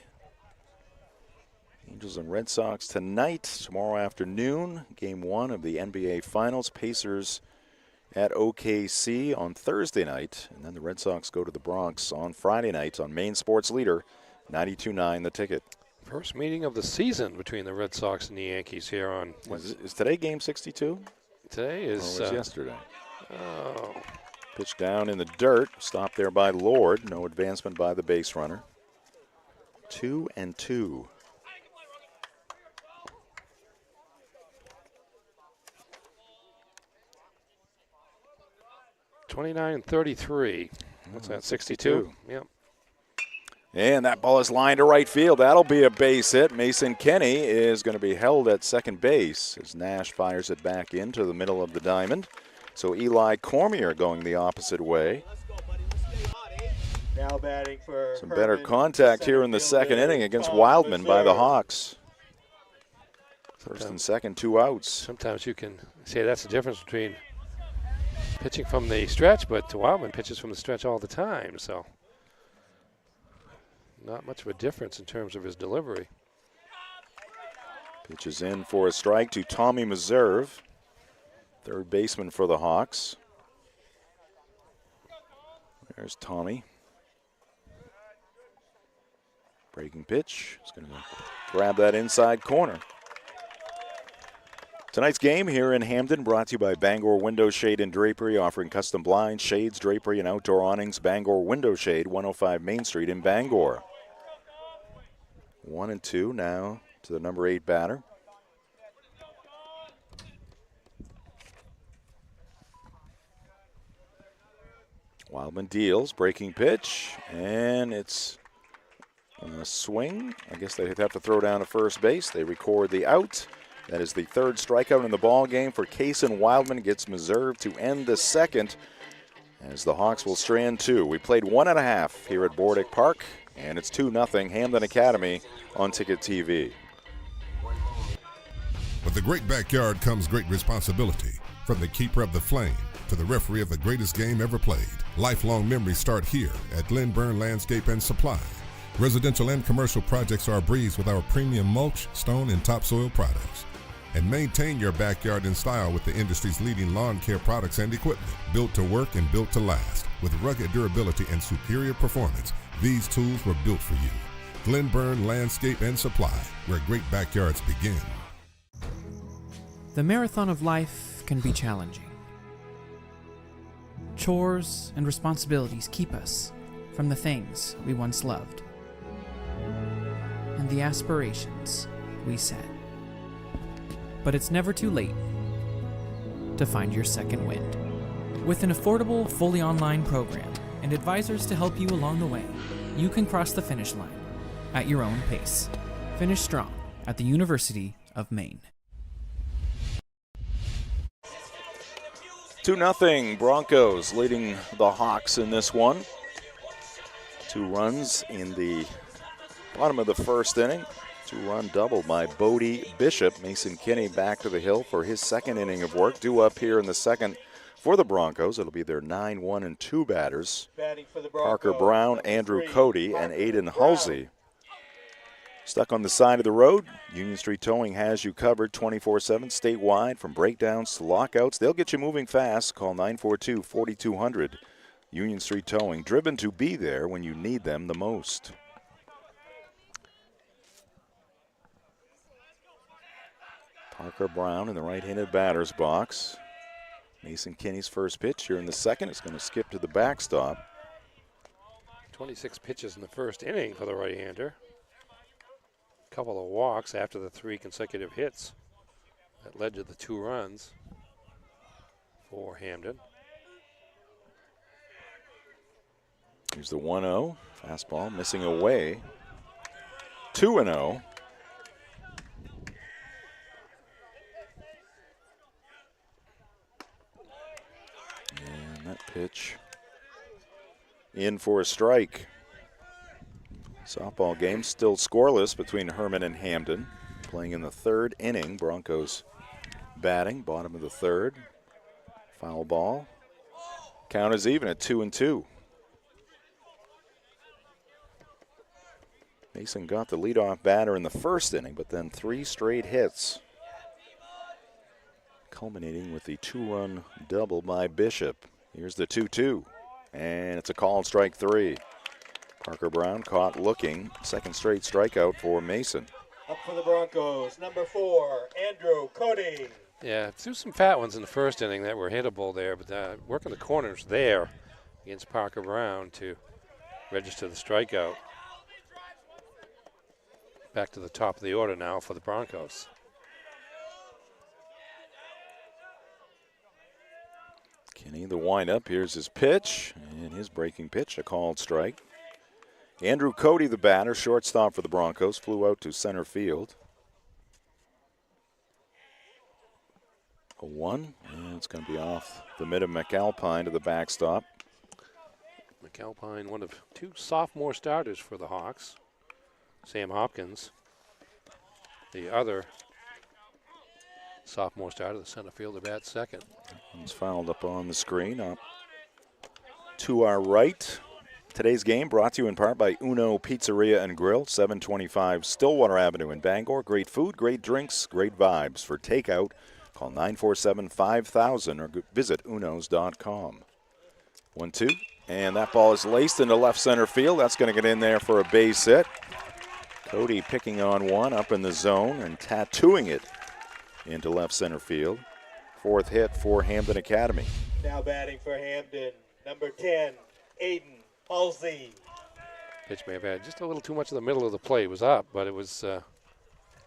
Angels and Red Sox tonight, tomorrow afternoon, Game 1 of the NBA Finals. Pacers at OKC on Thursday night, and then the Red Sox go to the Bronx on Friday night on Main Sports Leader, 92.9 The Ticket. First meeting of the season between the Red Sox and the Yankees here on. Is today Game 62? Today is. Or was yesterday? Oh. Pitch down in the dirt, stopped there by Lord. No advancement by the base runner. 2-2. $29-33. What's that? 62. Yep. And that ball is lined to right field. That'll be a base hit. Mason Kenny is going to be held at second base as Nash fires it back into the middle of the diamond. So Eli Cormier going the opposite way. Now batting for some better contact here in the second inning against Wildman by the Hawks. First and second, 2 outs. Sometimes you can say that's the difference between pitching from the stretch, but Wildman pitches from the stretch all the time, so not much of a difference in terms of his delivery. Pitches in for a strike to Tommy Meserve, third baseman for the Hawks. There's Tommy. Breaking pitch. He's going to grab that inside corner. Tonight's game here in Hampden brought to you by Bangor Window Shade and Drapery, offering custom blinds, shades, drapery, and outdoor awnings. Bangor Window Shade, 105 Main Street in Bangor. 1-2 now to the number 8 batter. Wildman deals, breaking pitch, and it's a swing. I guess they'd have to throw down to first base. They record the out. That is the third strikeout in the ball game for Kaysen Wildman. Gets Meserve to end the second as the Hawks will strand 2. We played 1.5 here at Bordick Park, and it's 2-0 Hampden Academy on Ticket TV. With a great backyard comes great responsibility. From the keeper of the flame to the referee of the greatest game ever played, lifelong memories start here at Glen Burn Landscape and Supply. Residential and commercial projects are a breeze with our premium mulch, stone, and topsoil products. And maintain your backyard in style with the industry's leading lawn care products and equipment. Built to work and built to last. With rugged durability and superior performance, these tools were built for you. Glen Burn Landscape and Supply, where great backyards begin. The marathon of life can be challenging. Chores and responsibilities keep us from the things we once loved and the aspirations we set. But it's never too late to find your second wind. With an affordable, fully online program and advisors to help you along the way, you can cross the finish line at your own pace. Finish strong at the University of Maine. 2-0 Broncos leading the Hawks in this one. 2 runs in the bottom of the first inning. 2-run double by Bodie Bishop. Mason Kinney back to the hill for his second inning of work. Due up here in the second for the Broncos. It'll be their 9-1-2 batters. Parker Brown, Andrew Cody, and Aiden Halsey. Stuck on the side of the road, Union Street Towing has you covered 24/7 statewide from breakdowns to lockouts. They'll get you moving fast. Call 942-4200. Union Street Towing, driven to be there when you need them the most. Parker Brown in the right-handed batter's box. Mason Kinney's first pitch here in the second is going to skip to the backstop. 26 pitches in the first inning for the right-hander. Couple of walks after the 3 consecutive hits that led to the 2 runs for Hampden. Here's the 1-0. Fastball missing away. 2-0. And that pitch in for a strike. Softball game still scoreless between Hermon and Hampden. Playing in the third inning. Broncos batting, bottom of the third. Foul ball. Count is even at 2-2. Mason got the leadoff batter in the first inning, but then 3 straight hits, culminating with the 2-run double by Bishop. Here's the 2-2, and it's a called strike 3. Parker Brown caught looking. Second straight strikeout for Mason. Up for the Broncos, number 4, Andrew Cody. Yeah, threw some fat ones in the first inning that were hittable there, but working the corners there against Parker Brown to register the strikeout. Back to the top of the order now for the Broncos. Kenny, the windup. Here's his pitch, and his breaking pitch, a called strike. Andrew Cody, the batter, shortstop for the Broncos, flew out to center field. A 1, and it's going to be off the mid of McAlpine to the backstop. McAlpine, one of 2 sophomore starters for the Hawks. Sam Hopkins, the other sophomore starter, the center fielder, bats second. It's fouled up on the screen, up to our right. Today's game brought to you in part by Uno Pizzeria and Grill, 725 Stillwater Avenue in Bangor. Great food, great drinks, great vibes. For takeout, call 947-5000 or visit unos.com. 1-2, and that ball is laced into left center field. That's going to get in there for a base hit. Cody picking on one up in the zone and tattooing it into left center field. 4th hit for Hampden Academy. Now batting for Hampden, number 10, Aiden Halsey. Pitch may have had just a little too much in the middle of the plate. It was up, but it was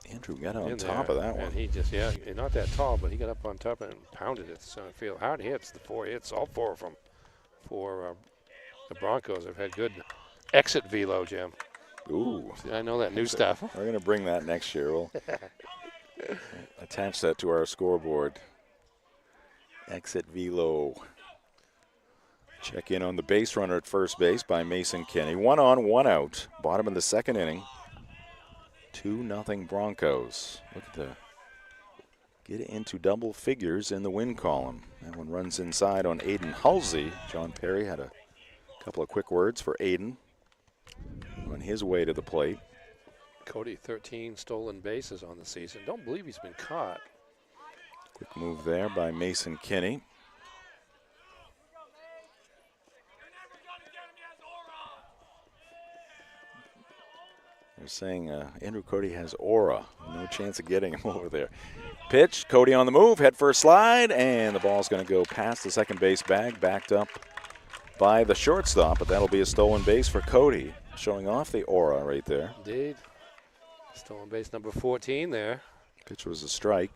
Andrew got on top there, of that one. And he just, not that tall, but he got up on top and pounded it to center field. Hard hits, the 4 hits, all 4 of them for the Broncos. Have had good exit velo, Jim. Ooh. See, I know that new stuff. We're going to bring that next year. We'll attach that to our scoreboard. Exit velo. Check in on the base runner at first base by Mason Kinney. 1 on, 1 out. Bottom of the second inning. 2-0 Broncos. Look to get into double figures in the win column. That one runs inside on Aiden Halsey. John Perry had a couple of quick words for Aiden on his way to the plate. Cody, 13 stolen bases on the season. Don't believe he's been caught. Quick move there by Mason Kinney. They're saying Andrew Cody has aura. No chance of getting him over there. Pitch, Cody on the move, head for a slide, and the ball's going to go past the second base bag, backed up by the shortstop, but that'll be a stolen base for Cody, showing off the aura right there. Indeed. Stolen base number 14 there. Pitch was a strike.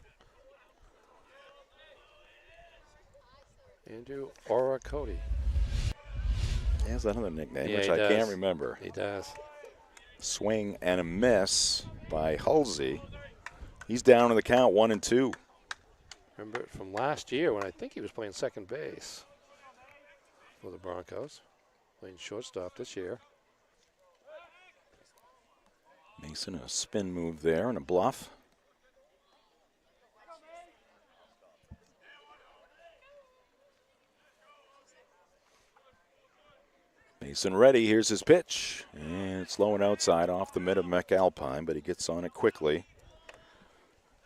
Andrew Aura Cody. He has another nickname, Yeah, which he I does. can't remember. He does. Swing and a miss by Halsey. He's down in the count, 1-2. Remember it from last year when I think he was playing second base for the Broncos. Playing shortstop this year. Mason, a spin move there and a bluff. Mason ready. Here's his pitch. And it's low and outside off the mid of McAlpine, but he gets on it quickly.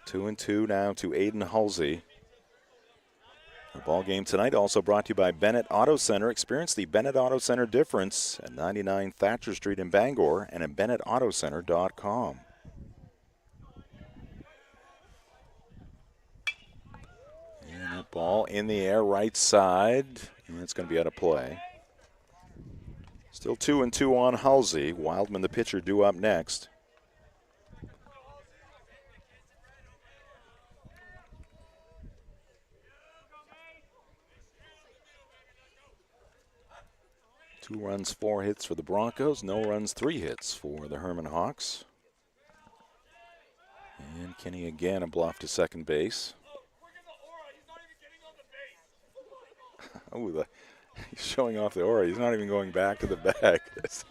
2-2 now to Aiden Halsey. The ball game tonight also brought to you by Bennett Auto Center. Experience the Bennett Auto Center difference at 99 Thatcher Street in Bangor and at BennettAutoCenter.com. And that ball in the air, right side, and it's going to be out of play. Still 2-2 on Halsey. Wildman, the pitcher, due up next. 2 runs, 4 hits for the Broncos. No runs, 3 hits for the Hermon Hawks. And Kinney again a bluff to second base. Oh, he's showing off the aura. He's not even going back to the bag. It's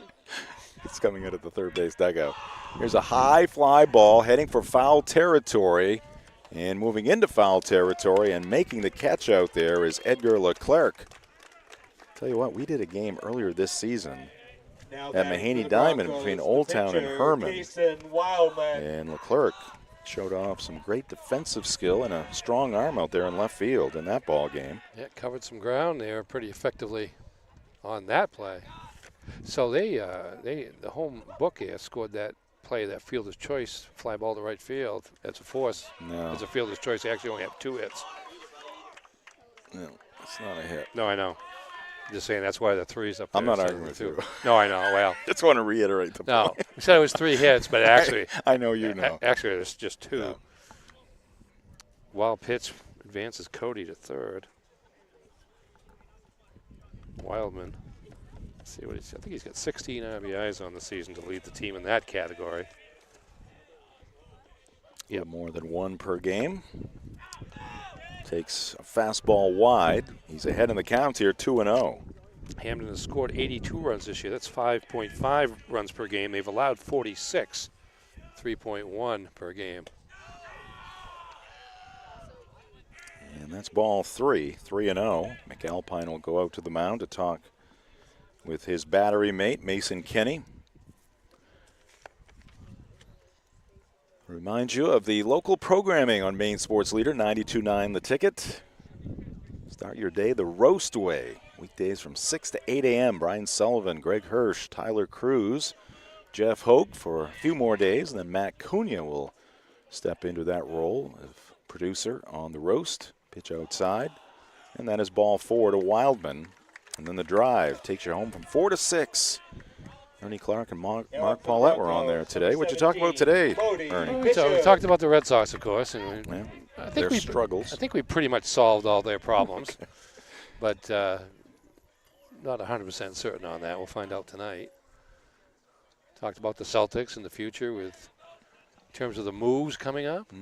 coming out of the third base dugout. Here's a high fly ball heading for foul territory. And moving into foul territory and making the catch out there is Edgar Leclerc. Tell you what, we did a game earlier this season at Mahaney Diamond between Old Town and Hermon. And Leclerc showed off some great defensive skill and a strong arm out there in left field in that ball game. Yeah, covered some ground there pretty effectively on that play. So the home book here scored that play, that fielder's choice fly ball to right field. That's a force. No. It's a fielder's choice. They actually only have 2 hits. No, it's not a hit. No, I know. Just saying that's why the 3's up there. I'm not arguing with you. No, I know. Well, just want to reiterate the point. No, we said it was 3 hits, but actually, I know you know. Actually, it's just 2. No. Wild pitch advances Cody to third. Wildman. Let's see what I think he's got 16 RBIs on the season to lead the team in that category. Yeah, more than 1 per game. Takes a fastball wide. He's ahead in the count here, 2-0. Hampden has scored 82 runs this year. That's 5.5 runs per game. They've allowed 46, 3.1 per game. And that's ball 3, 3-0. McAlpine will go out to the mound to talk with his battery mate, Mason Kinney. Remind you of the local programming on Maine Sports Leader, 92.9 The Ticket. Start your day the roast way. Weekdays from 6 to 8 a.m. Brian Sullivan, Greg Hirsch, Tyler Cruz, Jeff Hoke for a few more days. And then Matt Cunha will step into that role of producer on the roast. Pitch outside. And that is ball 4 to Wildman. And then the drive takes you home from 4 to 6. Ernie Clark and Mark Paulette were on there today. What you talk about today, Ernie? We talked about the Red Sox, of course, and I think their struggles. I think we pretty much solved all their problems, but not 100% certain on that. We'll find out tonight. Talked about the Celtics in the future with in terms of the moves coming up.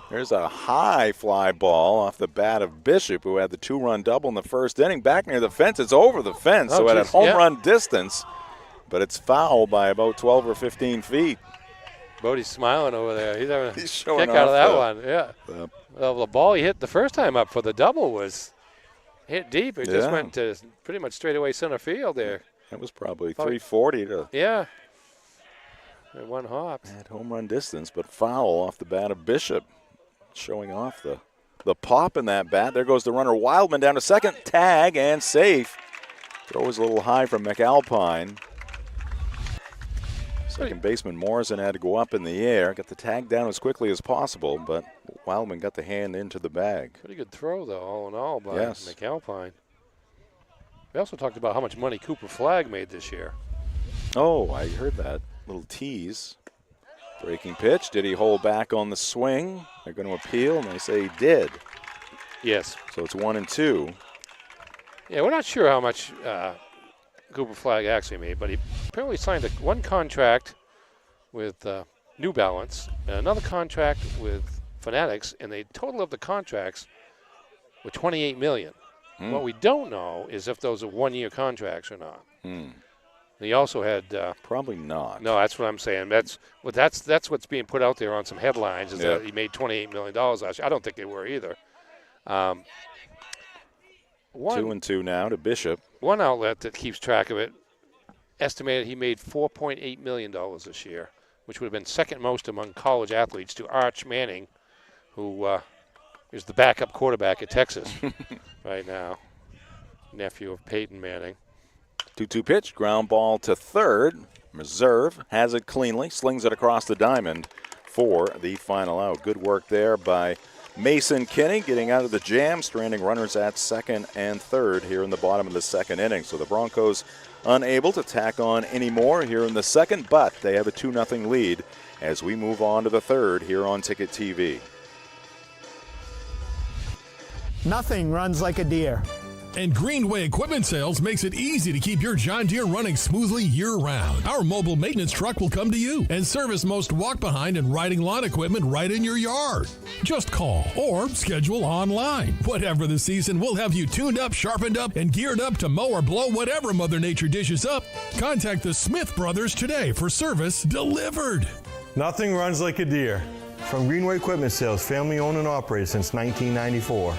There's a high fly ball off the bat of Bishop, who had the 2-run double in the first inning. Back near the fence. It's over the fence, so at a home run distance. But it's foul by about 12 or 15 feet. Bodie's smiling over there. He's having a showing kick out of that off one. Yeah. Well, the ball he hit the first time up for the double was hit deep. It just went to pretty much straight away center field there. That was probably 340 to. Yeah. At 1 hop. At home run distance, but foul off the bat of Bishop. Showing off the pop in that bat. There goes the runner Wildman down to second. Tag and safe. Throw was a little high from McAlpine. Second baseman Morrison had to go up in the air, got the tag down as quickly as possible, but Wildman got the hand into the bag. Pretty good throw, though, all in all, by Yes. McAlpine. We also talked about how much money Cooper Flagg made this year. Oh, I heard that little tease. Breaking pitch. Did he hold back on the swing? They're going to appeal, and they say he did. Yes. So it's 1-2. Yeah, we're not sure how much Cooper Flagg actually made, but he apparently signed one contract with New Balance and another contract with Fanatics, and the total of the contracts were $28 million. What we don't know is if those are one-year contracts or not. He also had probably not. No, that's what I'm saying. That's what's being put out there on some headlines is that he made $28 million last year. I don't think they were either. 2-2 now to Bishop. One outlet that keeps track of it estimated he made $4.8 million this year, which would have been second most among college athletes to Arch Manning, who is the backup quarterback at Texas right now, nephew of Peyton Manning. 2-2 pitch, ground ball to third. Reserve has it cleanly, slings it across the diamond for the final out. Good work there by Mason Kinney, getting out of the jam, stranding runners at second and third here in the bottom of the second inning. So the Broncos unable to tack on any more here in the second, but they have a 2-0 lead as we move on to the third here on Ticket TV. Nothing runs like a deer. And Greenway Equipment Sales makes it easy to keep your John Deere running smoothly year-round. Our mobile maintenance truck will come to you and service most walk-behind and riding lawn equipment right in your yard. Just call or schedule online. Whatever the season, we'll have you tuned up, sharpened up, and geared up to mow or blow whatever Mother Nature dishes up. Contact the Smith Brothers today for service delivered. Nothing runs like a Deere. From Greenway Equipment Sales, family owned and operated since 1994.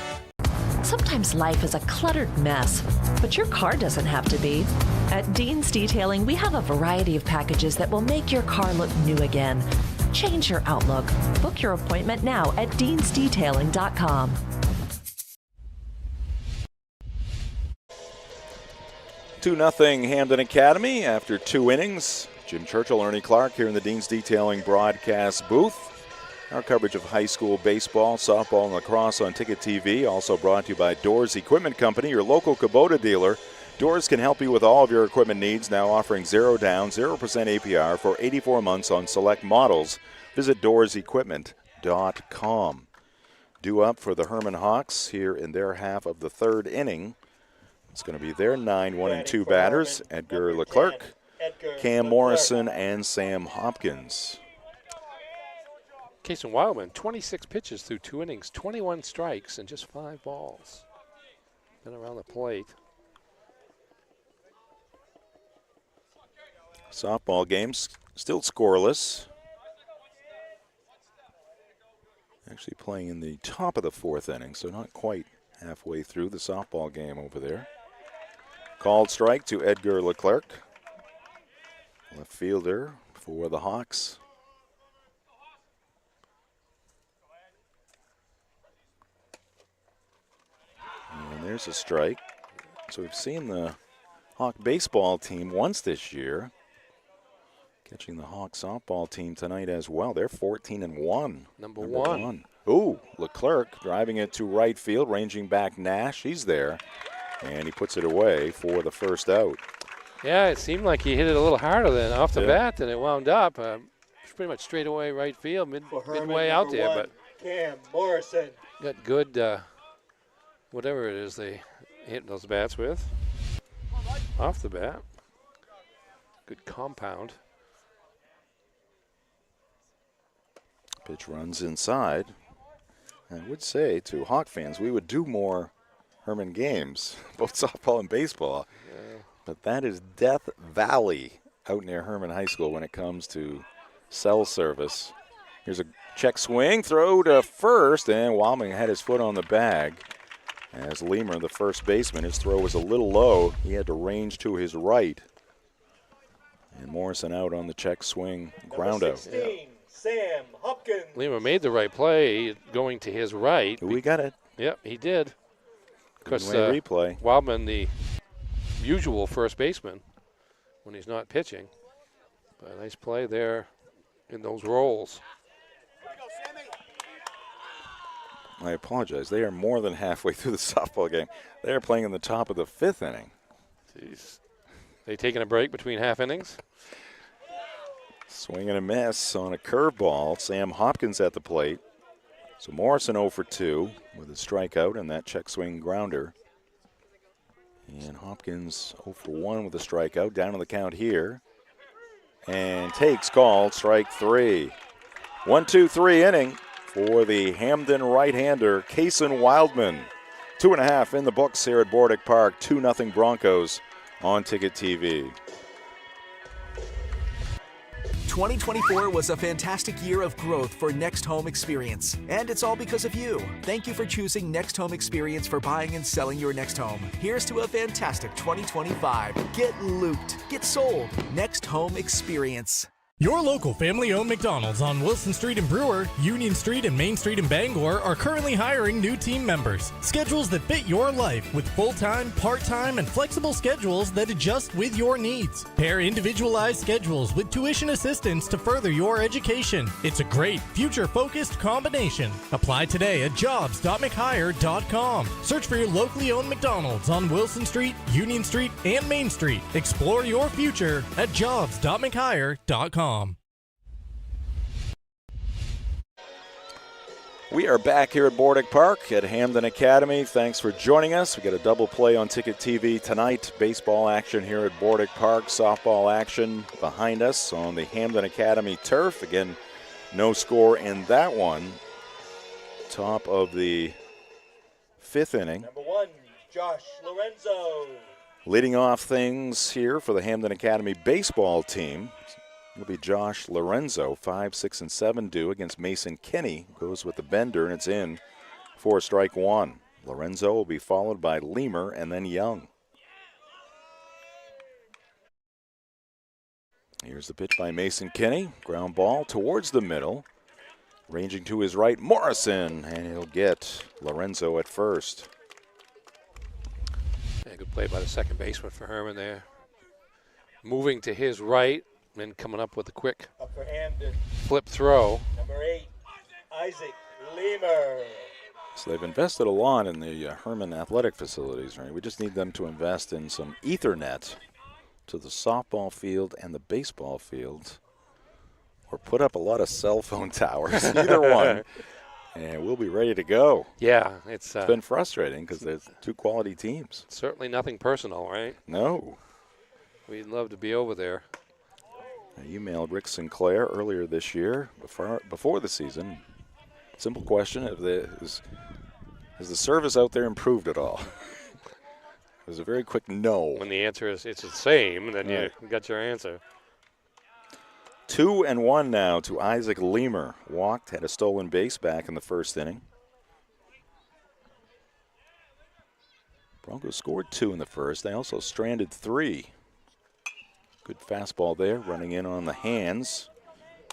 Sometimes life is a cluttered mess, but your car doesn't have to be. At Dean's Detailing, we have a variety of packages that will make your car look new again. Change your outlook. Book your appointment now at deansdetailing.com. Two 2-0 Hampden Academy after 2 innings. Jim Churchill, Ernie Clark here in the Dean's Detailing broadcast booth. Our coverage of high school baseball, softball, and lacrosse on Ticket TV. Also brought to you by Doors Equipment Company, your local Kubota dealer. Doors can help you with all of your equipment needs, now offering 0 down, 0% APR for 84 months on select models. Visit doorsequipment.com. Due up for the Hermon Hawks here in their half of the 3rd inning. It's going to be their 9-1-2 batters, Edgar Leclerc, Cam Morrison, and Sam Hopkins. Kason Wildman, 26 pitches through 2 innings, 21 strikes, and just 5 balls. Been around the plate. Softball games still scoreless. Actually playing in the top of the 4th inning, so not quite halfway through the softball game over there. Called strike to Edgar Leclerc, left fielder for the Hawks. And there's a strike. So we've seen the Hawk baseball team once this year. Catching the Hawk softball team tonight as well. They're 14-1. Number one. Ooh, Leclerc driving it to right field, ranging back Nash. He's there. And he puts it away for the first out. Yeah, it seemed like he hit it a little harder than off the bat than it wound up. It's pretty much straight away right field, midway out there. But Cam Morrison. Got good, whatever it is they hit those bats with. Off the bat. Good compound. Pitch runs inside. I would say to Hawk fans, we would do more Hermon games, both softball and baseball. Yeah. But that is Death Valley out near Hermon High School when it comes to cell service. Here's a check swing, throw to first, and Wildman had his foot on the bag. As Leamer, the first baseman, his throw was a little low. He had to range to his right. And Morrison out on the check swing, ground out. 16, Sam Hopkins. Leamer made the right play going to his right. We got it. Yep, he did. Of course, replay. Wildman, the usual first baseman when he's not pitching. But a nice play there in those roles. I apologize. They are more than halfway through the softball game. They are playing in the top of the 5th inning. Jeez. They taking a break between half innings? Swing and a miss on a curveball. Sam Hopkins at the plate. So Morrison 0 for 2 with a strikeout and that check swing grounder. And Hopkins 0 for 1 with a strikeout. Down on the count here. And takes called, strike 3. 1-2-3 inning for the Hampden right-hander, Kason Wildman. 2.5 in the books here at Bordick Park. 2-0 Broncos on Ticket TV. 2024 was a fantastic year of growth for Next Home Experience, and it's all because of you. Thank you for choosing Next Home Experience for buying and selling your next home. Here's to a fantastic 2025. Get looped, get sold. Next Home Experience. Your local family-owned McDonald's on Wilson Street in Brewer, Union Street and Main Street in Bangor are currently hiring new team members. Schedules that fit your life with full-time, part-time, and flexible schedules that adjust with your needs. Pair individualized schedules with tuition assistance to further your education. It's a great, future-focused combination. Apply today at jobs.mchire.com. Search for your locally owned McDonald's on Wilson Street, Union Street, and Main Street. Explore your future at jobs.mchire.com. We are back here at Bordick Park at Hampden Academy. Thanks for joining us. We got a double play on Ticket TV tonight. Baseball action here at Bordick Park. Softball action behind us on the Hampden Academy turf. Again, no score in that one. Top of the 5th inning. Number 1, Josh Lorenzo. Leading off things here for the Hampden Academy baseball team. It'll be Josh Lorenzo, 5, 6, and 7 due against Mason Kinney. Goes with the bender, and it's in for strike one. Lorenzo will be followed by Leamer and then Young. Here's the pitch by Mason Kinney. Ground ball towards the middle. Ranging to his right, Morrison, and he'll get Lorenzo at first. Yeah, good play by the second baseman for Hermon there. Moving to his right. And coming up with a quick flip throw. Number 8, Isaac Leamer. So they've invested a lot in the Hermon athletic facilities, right? We just need them to invest in some Ethernet to the softball field and the baseball field, or put up a lot of cell phone towers, either one, and we'll be ready to go. Yeah, it's been frustrating because there's two quality teams. Certainly nothing personal, right? No. We'd love to be over there. I emailed Rick Sinclair earlier this year, before the season. Simple question: has the service out there improved at all? It was a very quick no. When the answer is it's the same, then you got your answer. 2-1 now to Isaac Leamer. Walked, had a stolen base back in the first inning. Broncos scored 2 in the first. They also stranded 3. Good fastball there, running in on the hands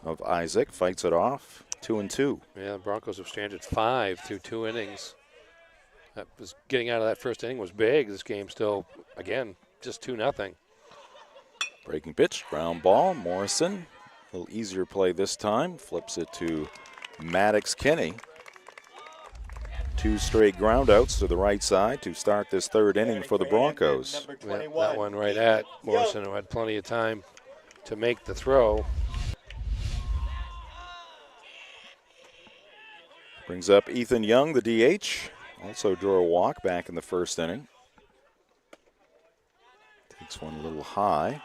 of Isaac. Fights it off, 2-2. Yeah, the Broncos have stranded 5 through 2 innings. That was getting out of that first inning was big. This game still, again, just 2-0. Breaking pitch, ground ball, Morrison. A little easier play this time. Flips it to Maddox Kinney. 2 straight groundouts to the right side to start this third inning for the Broncos. Yeah, that one right at Morrison, who had plenty of time to make the throw. Brings up Ethan Young, the DH. Also drew a walk back in the first inning. Takes one a little high.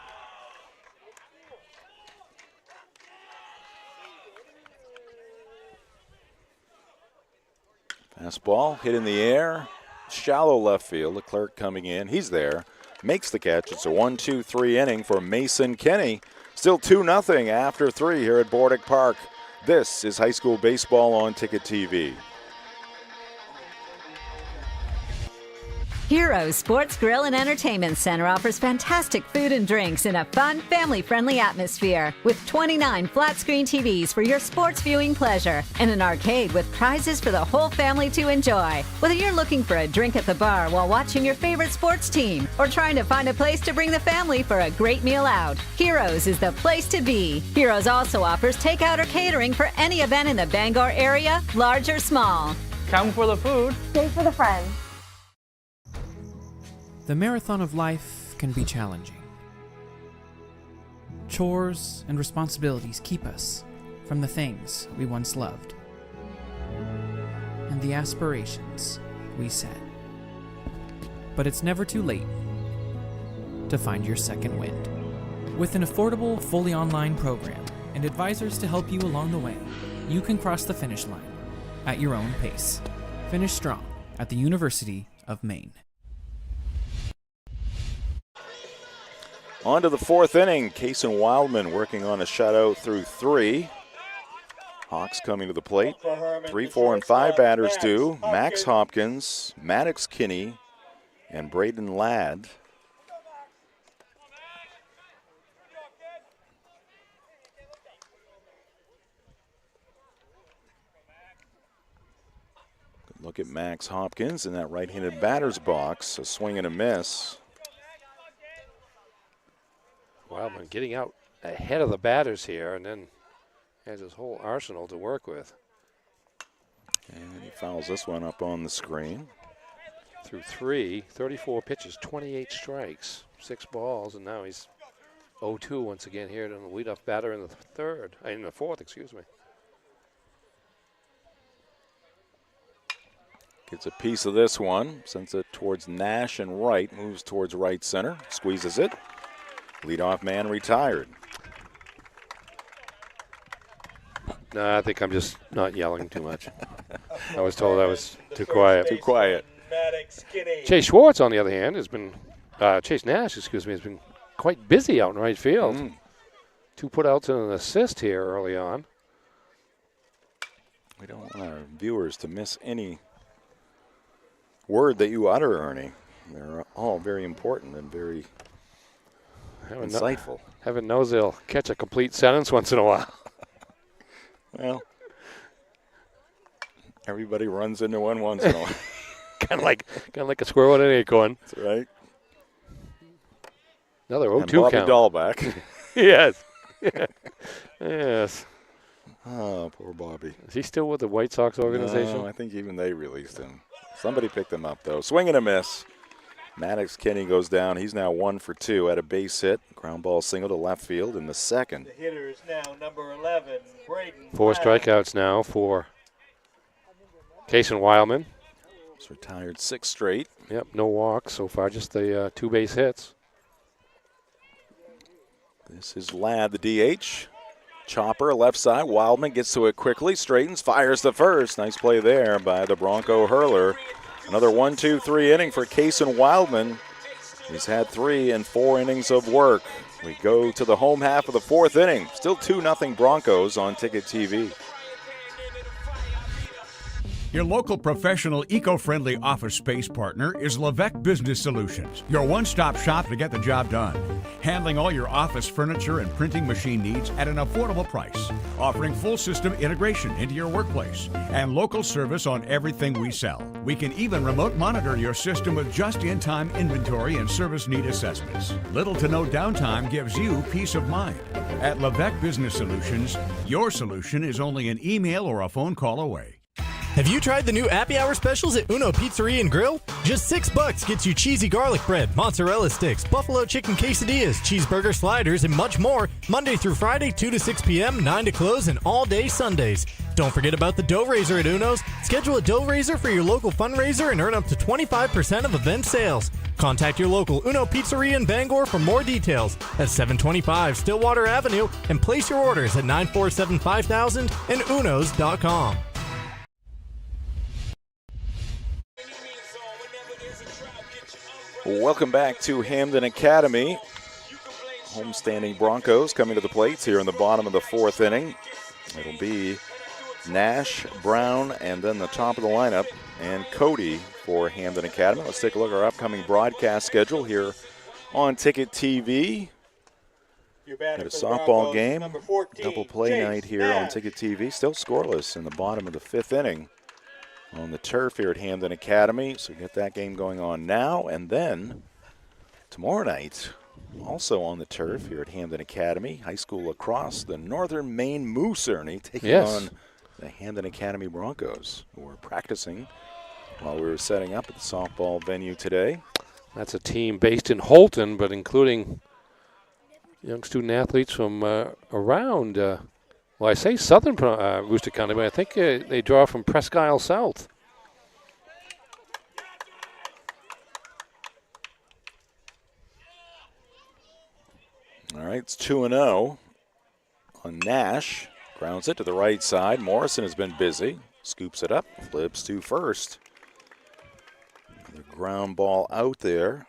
Fastball hit in the air, shallow left field. Leclerc coming in, he's there, makes the catch. It's a 1-2-3 inning for Mason Kinney. Still 2-0 after 3 here at Bordick Park. This is high school baseball on Ticket TV. Heroes Sports Grill and Entertainment Center offers fantastic food and drinks in a fun, family-friendly atmosphere with 29 flat-screen TVs for your sports viewing pleasure and an arcade with prizes for the whole family to enjoy. Whether you're looking for a drink at the bar while watching your favorite sports team or trying to find a place to bring the family for a great meal out, Heroes is the place to be. Heroes also offers takeout or catering for any event in the Bangor area, large or small. Come for the food, stay for the friends. The marathon of life can be challenging. Chores and responsibilities keep us from the things we once loved and the aspirations we set. But it's never too late to find your second wind. With an affordable, fully online program and advisors to help you along the way, you can cross the finish line at your own pace. Finish strong at the University of Maine. On to the 4th inning. Kason Wildman working on a shutout through 3. Hawks coming to the plate. 3, 4, and 5 batters due. Max Hopkins, Maddox Kinney, and Braden Ladd. Good look at Max Hopkins in that right-handed batter's box. A swing and a miss. Wildman getting out ahead of the batters here, and then has his whole arsenal to work with. And he fouls this one up on the screen. Through 3, 34 pitches, 28 strikes, 6 balls, and now he's 0-2 once again here to the leadoff batter in the 4th, excuse me. Gets a piece of this one, sends it towards Nash and right, moves towards right center, squeezes it. Leadoff man retired. No, I think I'm just not yelling too much. I was told I was too quiet. Too quiet. Chase Schwartz, on the other hand, has been Chase Nash, has been quite busy out in right field. 2 putouts and an assist here early on. We don't want our viewers to miss any word that you utter, Ernie. They're all very important and very insightful. Heaven knows they'll catch a complete sentence once in a while. Well, everybody runs into one once in a while. kind of like a squirrel and an acorn. That's right. Another 0-2 Bobby count. Dahlback. Yes. Yes. Oh, poor Bobby. Is he still with the White Sox organization? No, I think even they released him. Somebody picked him up, though. Swing and a miss. Maddox Kinney goes down. He's now 1 for 2 at a base hit. Ground ball single to left field in the second. The hitter is now number 11, Braden 4 Brown. strikeouts now for Kason Wildman. He's retired 6 straight. Yep, no walks so far, just the 2 base hits. This is Ladd, the DH. Chopper, left side. Wildman gets to it quickly, straightens, fires the first. Nice play there by the Bronco hurler. Another 1-2-3 inning for Kason Wildman. He's had 3 and 4 innings of work. We go to the home half of the 4th inning. Still 2-0 Broncos on Ticket TV. Your local professional eco-friendly office space partner is Levesque Business Solutions, your one-stop shop to get the job done. Handling all your office furniture and printing machine needs at an affordable price. Offering full system integration into your workplace and local service on everything we sell. We can even remote monitor your system with just-in-time inventory and service need assessments. Little to no downtime gives you peace of mind. At Levesque Business Solutions, your solution is only an email or a phone call away. Have you tried the new happy hour specials at Uno Pizzeria and Grill? Just $6 gets you cheesy garlic bread, mozzarella sticks, buffalo chicken quesadillas, cheeseburger sliders, and much more Monday through Friday, 2 to 6 p.m., 9 to close, and all day Sundays. Don't forget about the dough raiser at Uno's. Schedule a dough raiser for your local fundraiser and earn up to 25% of event sales. Contact your local Uno Pizzeria in Bangor for more details at 725 Stillwater Avenue and place your orders at 947-5000 and unos.com. Welcome back to Hampden Academy. Homestanding Broncos coming to the plates here in the bottom of the 4th inning. It'll be Nash, Brown, and then the top of the lineup, and Cody for Hampden Academy. Let's take a look at our upcoming broadcast schedule here on Ticket TV. Got a softball game, double play night here on Ticket TV. Still scoreless in the bottom of the 5th inning on the turf here at Hampden Academy. So get that game going on now. And then tomorrow night, also on the turf here at Hampden Academy, high school lacrosse, the Northern Maine Moose, Ernie, taking on the Hampden Academy Broncos, who were practicing while we were setting up at the softball venue today. That's a team based in Holton, but including young student athletes from around well, I say southern Rooster County, but I think they draw from Presque Isle South. All right, it's 2-0 on Nash. Grounds it to the right side. Morrison has been busy. Scoops it up, flips to first. The ground ball out there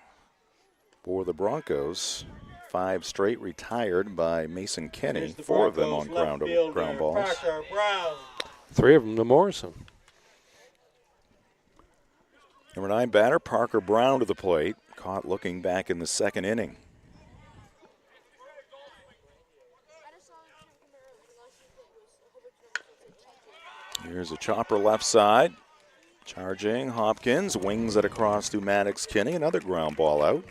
for the Broncos. 5 straight retired by Mason Kinney. 4 of them on ground balls. 3 of them to Morrison. Number 9 batter, Parker Brown to the plate. Caught looking back in the 2nd inning. Here's a chopper left side. Charging Hopkins, wings it across to Maddox Kinney. Another ground ball out.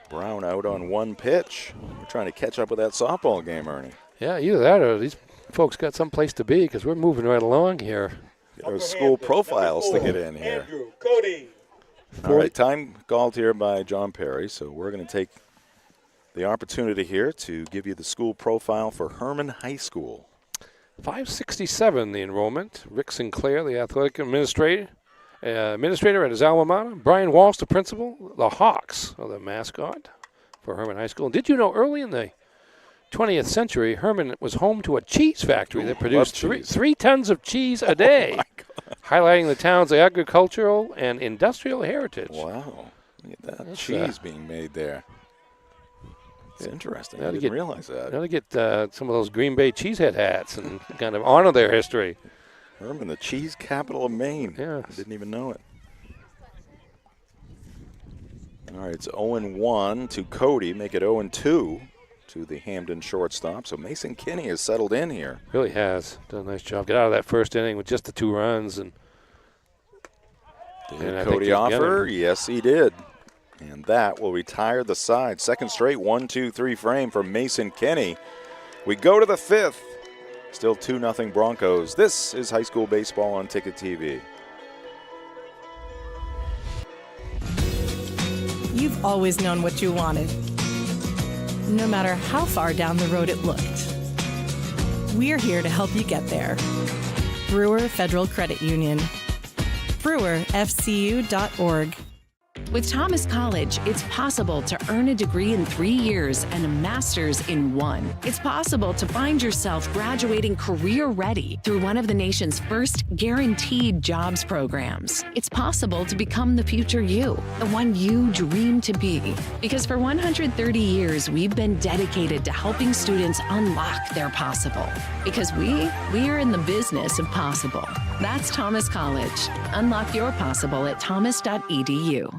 Brown out on 1 pitch. We're trying to catch up with that softball game, Ernie. Yeah, either that or these folks got some place to be because we're moving right along here. There's school profiles to get in here. Andrew, Cody. All right, time called here by John Perry, so we're going to take the opportunity here to give you the school profile for Hermon High School. 567 the enrollment. Rick Sinclair, the athletic administrator, Administrator at his alma mater. Brian Walsh, the principal. The Hawks are the mascot for Hermon High School. And did you know early in the 20th century, Hermon was home to a cheese factory that produced three tons of cheese a day, highlighting the town's agricultural and industrial heritage. Wow. Look at that cheese being made there. It's interesting. I didn't realize that. Now to get some of those Green Bay cheesehead hats and kind of honor their history. Hermon, the cheese capital of Maine. Yeah. I didn't even know it. All right, it's 0-1 to Cody. Make it 0-2 to the Hampden shortstop. So Mason Kinney has settled in here. Really has. Done a nice job. Get out of that first inning with just the 2 runs. And did Cody offer? Yes, he did. And that will retire the side. Second straight 1-2-3 frame for Mason Kinney. We go to the 5th. Still 2-0 Broncos. This is high school baseball on Ticket TV. You've always known what you wanted, no matter how far down the road it looked. We're here to help you get there. Brewer Federal Credit Union. BrewerFCU.org. With Thomas College, it's possible to earn a degree in 3 years and a master's in 1. It's possible to find yourself graduating career ready through one of the nation's first guaranteed jobs programs. It's possible to become the future you, the one you dream to be. Because for 130 years, we've been dedicated to helping students unlock their possible. Because we are in the business of possible. That's Thomas College. Unlock your possible at thomas.edu.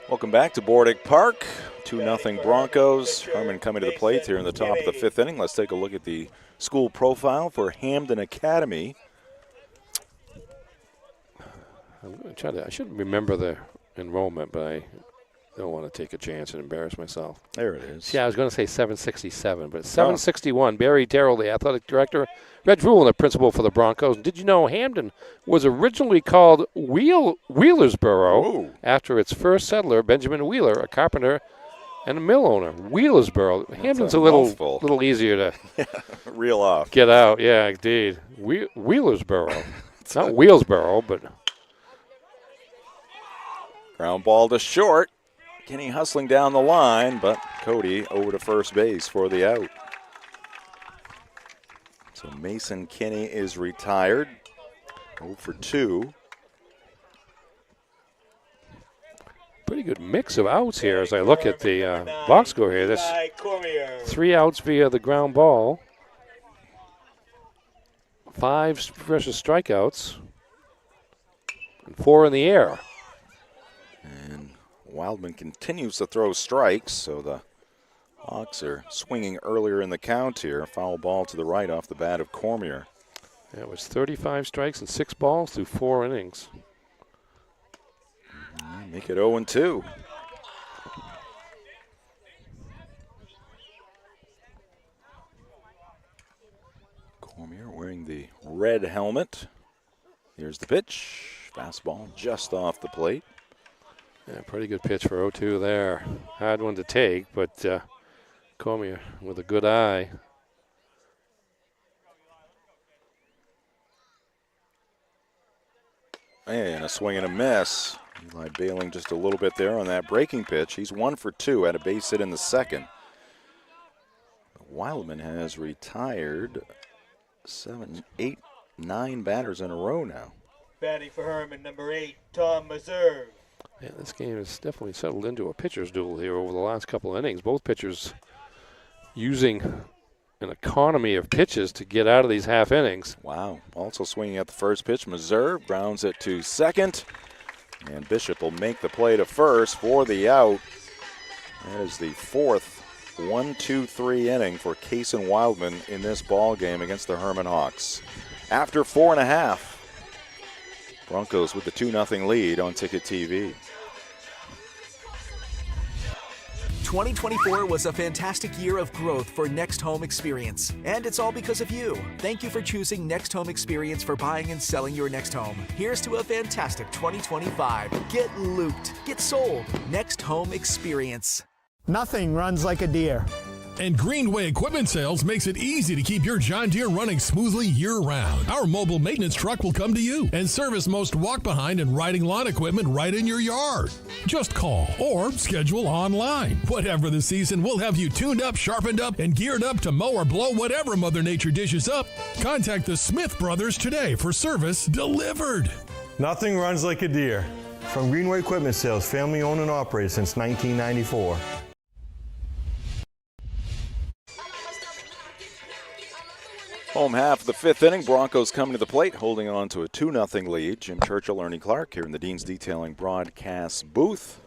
Welcome back to Bordick Park. 2-0 Broncos. Hermon coming to the plate here in the top of the 5th inning. Let's take a look at the school profile for Hampden Academy. I'm going to try to. I should remember the enrollment, but I don't want to take a chance and embarrass myself. There it is. Yeah, I was going to say 767, but it's 761. Barry Terrell, the athletic director. Red Rule, the principal for the Broncos. Did you know Hampden was originally called Wheelersboro after its first settler, Benjamin Wheeler, a carpenter and a mill owner. Wheelersboro. Hampden's a little easier to reel off. Get out. Yeah, indeed. Wheelersboro. It's not Wheelsboro, but ground ball to short. Kinney hustling down the line, but Cody over to first base for the out. So Mason Kinney is retired. 0 for 2. Pretty good mix of outs here as I look at the box score here. There's 3 outs via the ground ball, 5 versus strikeouts, and 4 in the air. And Wildman continues to throw strikes, so the Hawks are swinging earlier in the count here. Foul ball to the right off the bat of Cormier. Yeah, it was 35 strikes and 6 balls through 4 innings. Make it 0-2. Cormier wearing the red helmet. Here's the pitch. Fastball just off the plate. Yeah, pretty good pitch for 0-2 there. Hard one to take, but Cormier with a good eye. And a swing and a miss. Eli bailing just a little bit there on that breaking pitch. He's 1 for 2, had a base hit in the second. Wildman has retired 7, 8, 9 batters in a row now. Batting for Hermon, number 8, Tom Meserve. Yeah, this game has definitely settled into a pitcher's duel here over the last couple of innings. Both pitchers using an economy of pitches to get out of these half innings. Wow. Also swinging at the first pitch. Meserve grounds it to second. And Bishop will make the play to first for the out. That is the 4th 1-2-3 inning for Kaysen Wildman in this ball game against the Hermon Hawks. After 4.5, Broncos with the 2-0 lead on Ticket TV. 2024 was a fantastic year of growth for Next Home Experience, and it's all because of you. Thank you for choosing Next Home Experience for buying and selling your next home. Here's to a fantastic 2025. Get looped, get sold. Next Home Experience. Nothing runs like a deer. And Greenway Equipment Sales makes it easy to keep your John Deere running smoothly year-round. Our mobile maintenance truck will come to you and service most walk-behind and riding lawn equipment right in your yard. Just call or schedule online. Whatever the season, we'll have you tuned up, sharpened up, and geared up to mow or blow whatever Mother Nature dishes up. Contact the Smith Brothers today for service delivered. Nothing runs like a Deere. From Greenway Equipment Sales, family owned and operated since 1994. Home half of the fifth inning, Broncos coming to the plate, holding on to a 2-0 lead. Jim Churchill, Ernie Clark here in the Dean's Detailing broadcast booth.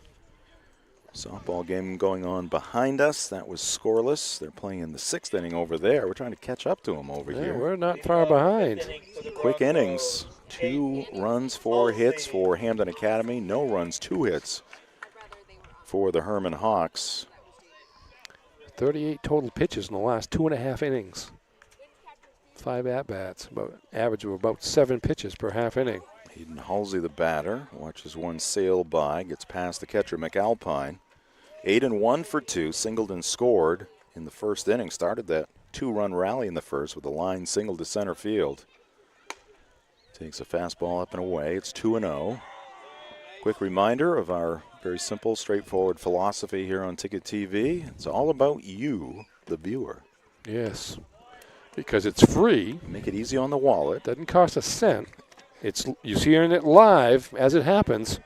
Softball game going on behind us. That was scoreless. They're playing in the sixth inning over there. We're trying to catch up to them over here. We're not far behind. Quick innings. 2 runs, 4 hits for Hampden Academy. No runs, 2 hits for the Hermon Hawks. 38 total pitches in the last 2.5 innings. 5 at-bats, about average of about 7 pitches per half inning. Hayden Halsey, the batter, watches one sail by, gets past the catcher McAlpine. 8-1 for 2, singled and scored in the first inning. Started that 2-run rally in the first with a line single to center field. Takes a fastball up and away. It's 2-0. Quick reminder of our very simple, straightforward philosophy here on Ticket TV. It's all about you, the viewer. Yes. Because it's free. Make it easy on the wallet. Doesn't cost a cent. You see it live as it happens.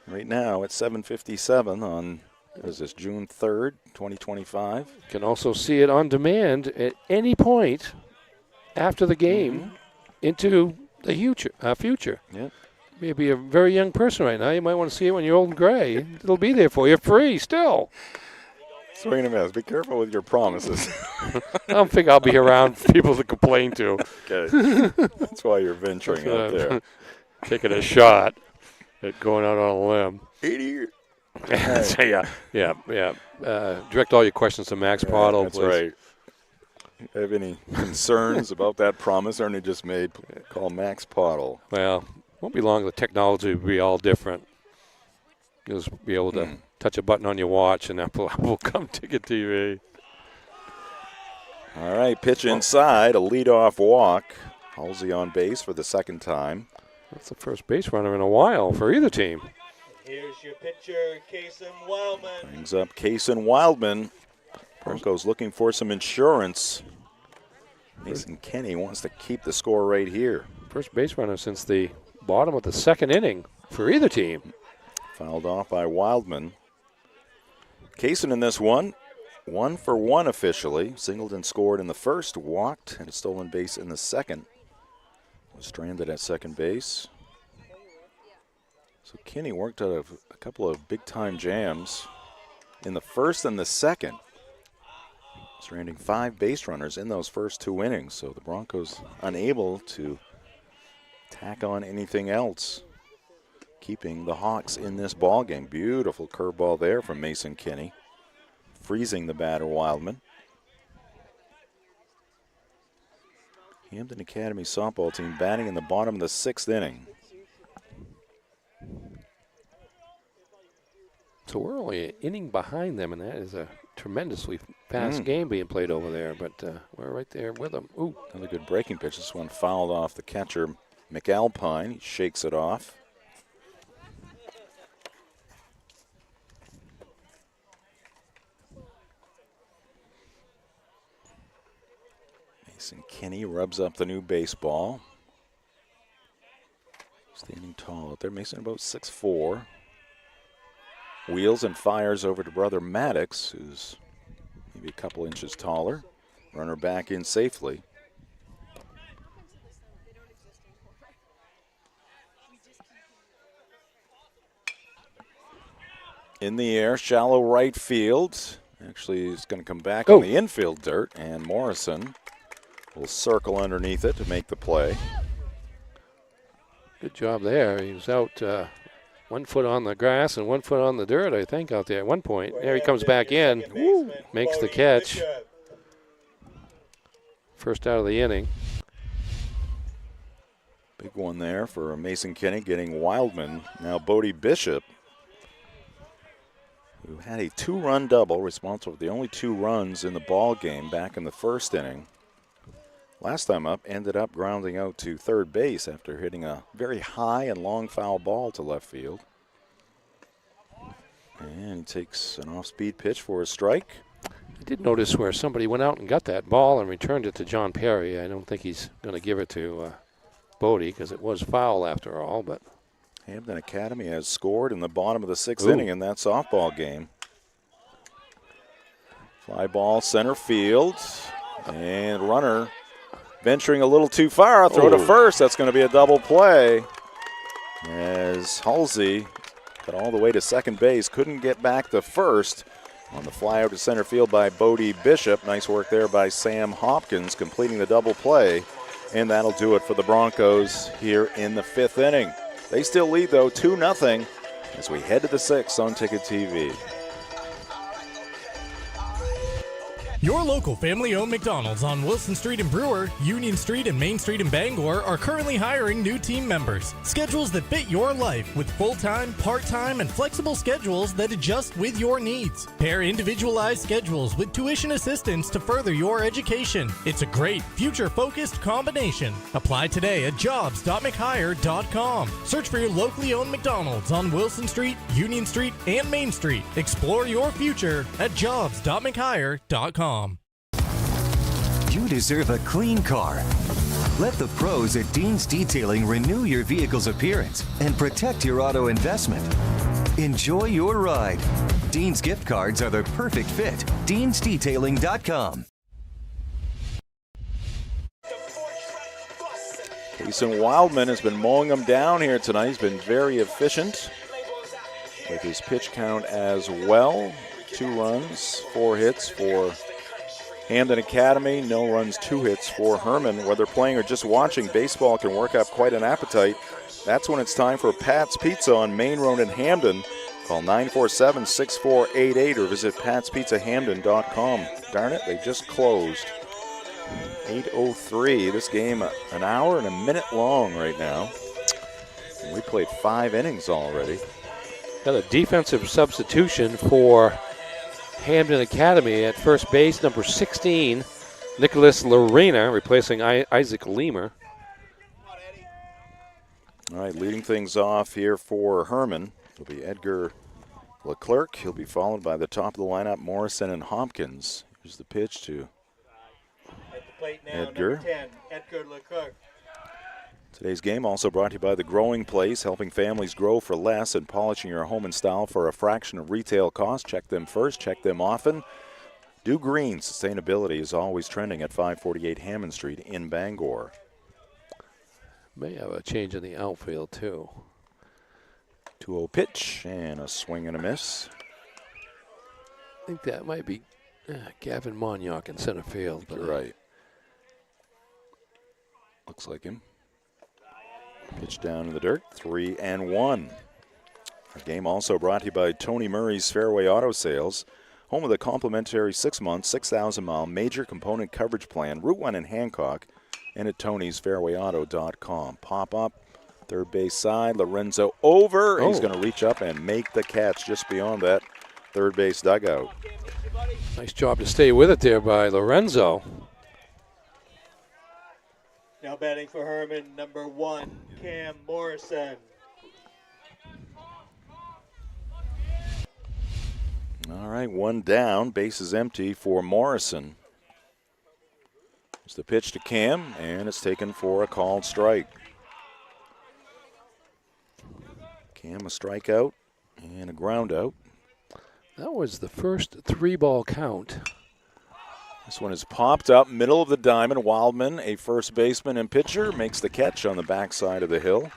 Right now it's 7:57 on, what is this, June 3rd, 2025. You can also see it on demand at any point after the game into the future. Yeah. Maybe a very young person right now. You might want to see it when you're old and gray. It'll be there for you free still. Swing and a miss. Be careful with your promises. I don't think I'll be around people to complain to. Okay. That's why you're venturing out there. Taking a shot at going out on a limb. 80. Yeah. Direct all your questions to Max Pottle, that's please. Right. Have any concerns about that promise Ernie just made, call Max Pottle. Well, won't be long. The technology will be all different. You'll just be able to touch a button on your watch, and that will come Ticket TV. All right, pitch inside, a leadoff walk. Halsey on base for the second time. That's the first base runner in a while for either team. Here's your pitcher, Kason Wildman. Brings up Kason Wildman. Broncos looking for some insurance. Mason Kenny wants to keep the score right here. First base runner since the bottom of the second inning for either team. Fouled off by Wildman. Kason in this one, 1 for 1 officially. Singled and scored in the first, walked, and a stolen base in the second. Was stranded at second base. So Kenny worked out of a couple of big-time jams in the first and the second. Stranding 5 base runners in those first 2 innings. So the Broncos unable to tack on anything else, keeping the Hawks in this ball game. Beautiful curveball there from Mason Kenny, freezing the batter Wildman. Hampden Academy softball team batting in the bottom of the 6th inning. So we're only an inning behind them, and that is a tremendously fast game being played over there, but we're right there with them. Ooh. Another good breaking pitch. This one fouled off the catcher McAlpine. He shakes it off. Mason Kenny rubs up the new baseball. Standing tall out there. Mason about 6'4". Wheels and fires over to brother Maddox, who's maybe a couple inches taller. Runner back in safely. In the air, shallow right field. Actually, he's going to come back on the infield dirt, and Morrison will circle underneath it to make the play. Good job there. He was out 1 foot on the grass and 1 foot on the dirt, I think, out there at one point. There he comes back in, makes the catch. First out of the inning. Big one there for Mason Kenny, getting Wildman. Now Bodie Bishop, who had a 2-run double, responsible for the only 2 runs in the ball game back in the first inning. Last time up, ended up grounding out to third base after hitting a very high and long foul ball to left field. And he takes an off-speed pitch for a strike. I did notice where somebody went out and got that ball and returned it to John Perry. I don't think he's going to give it to Bodie because it was foul after all. But Hampden Academy has scored in the bottom of the 6th inning in that softball game. Fly ball center field, and runner venturing a little too far. Throw to first. That's going to be a double play as Halsey got all the way to second base. Couldn't get back to first on the fly out to center field by Bodie Bishop. Nice work there by Sam Hopkins completing the double play. And that'll do it for the Broncos here in the 5th inning. They still lead, though, 2-0 as we head to the 6th on Ticket TV. Your local family-owned McDonald's on Wilson Street in Brewer, Union Street and Main Street in Bangor are currently hiring new team members. Schedules that fit your life with full-time, part-time, and flexible schedules that adjust with your needs. Pair individualized schedules with tuition assistance to further your education. It's a great, future-focused combination. Apply today at jobs.mchire.com. Search for your locally owned McDonald's on Wilson Street, Union Street, and Main Street. Explore your future at jobs.mchire.com. You deserve a clean car. Let the pros at Dean's Detailing renew your vehicle's appearance and protect your auto investment. Enjoy your ride. Dean's gift cards are the perfect fit. Dean'sDetailing.com. Jason Wildman has been mowing them down here tonight. He's been very efficient with his pitch count as well. 2 runs, 4 hits for Hampden Academy, no runs, 2 hits for Hermon. Whether playing or just watching, baseball can work up quite an appetite. That's when it's time for Pat's Pizza on Main Road in Hampden. Call 947-6488 or visit patspizzahampden.com. Darn it, they just closed. 8:03. This game an hour and a minute long right now. And we played 5 innings already. Got a defensive substitution for Hampden Academy at first base, number 16, Nicholas Lorena, replacing Isaac Leamer. All right, leading things off here for Hermon will be Edgar Leclerc. He'll be followed by the top of the lineup, Morrison and Hopkins. Here's the pitch to Edgar. Number 10, Edgar Leclerc. Today's game also brought to you by The Growing Place, helping families grow for less and polishing your home and style for a fraction of retail cost. Check them first, check them often. Do Green, sustainability is always trending at 548 Hammond Street in Bangor. May have a change in the outfield, too. 2-0 pitch and a swing and a miss. I think that might be Gavin Monyock in center field. But right. Looks like him. Pitch down in the dirt, 3-1. Our game also brought to you by Tony Murray's Fairway Auto Sales, home of the complimentary 6-month, 6,000-mile major component coverage plan, Route 1 in Hancock, and at tonysfairwayauto.com. Pop up, third base side, Lorenzo over. He's going to reach up and make the catch just beyond that third base dugout. Nice job to stay with it there by Lorenzo. Now batting for Hermon, number 1, Cam Morrison. All right, 1 down. Base is empty for Morrison. It's the pitch to Cam, and it's taken for a called strike. Cam a strikeout and a ground out. That was the first 3-ball count. This one is popped up, middle of the diamond. Wildman, a first baseman and pitcher, makes the catch on the backside of the hill.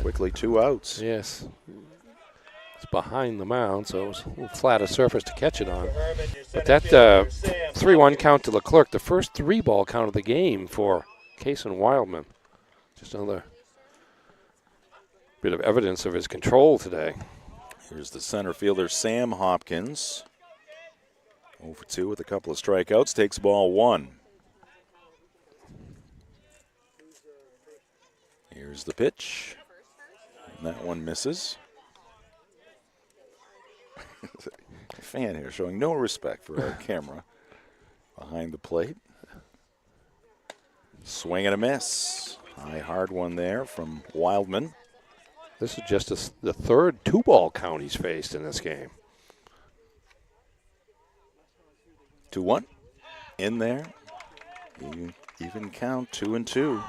Quickly 2 outs. Yes. It's behind the mound, so it was a little flatter surface to catch it on. But that 3-1 count to Leclerc, the first 3-ball count of the game for Kason Wildman. Just another bit of evidence of his control today. Here's the center fielder, Sam Hopkins. 0-2 with a couple of strikeouts, takes ball 1. Here's the pitch. And that one misses. A fan here showing no respect for our camera behind the plate. Swing and a miss. High hard one there from Wildman. This is just the third 2-ball count he's faced in this game. 2-1. In there. Even count, 2-2.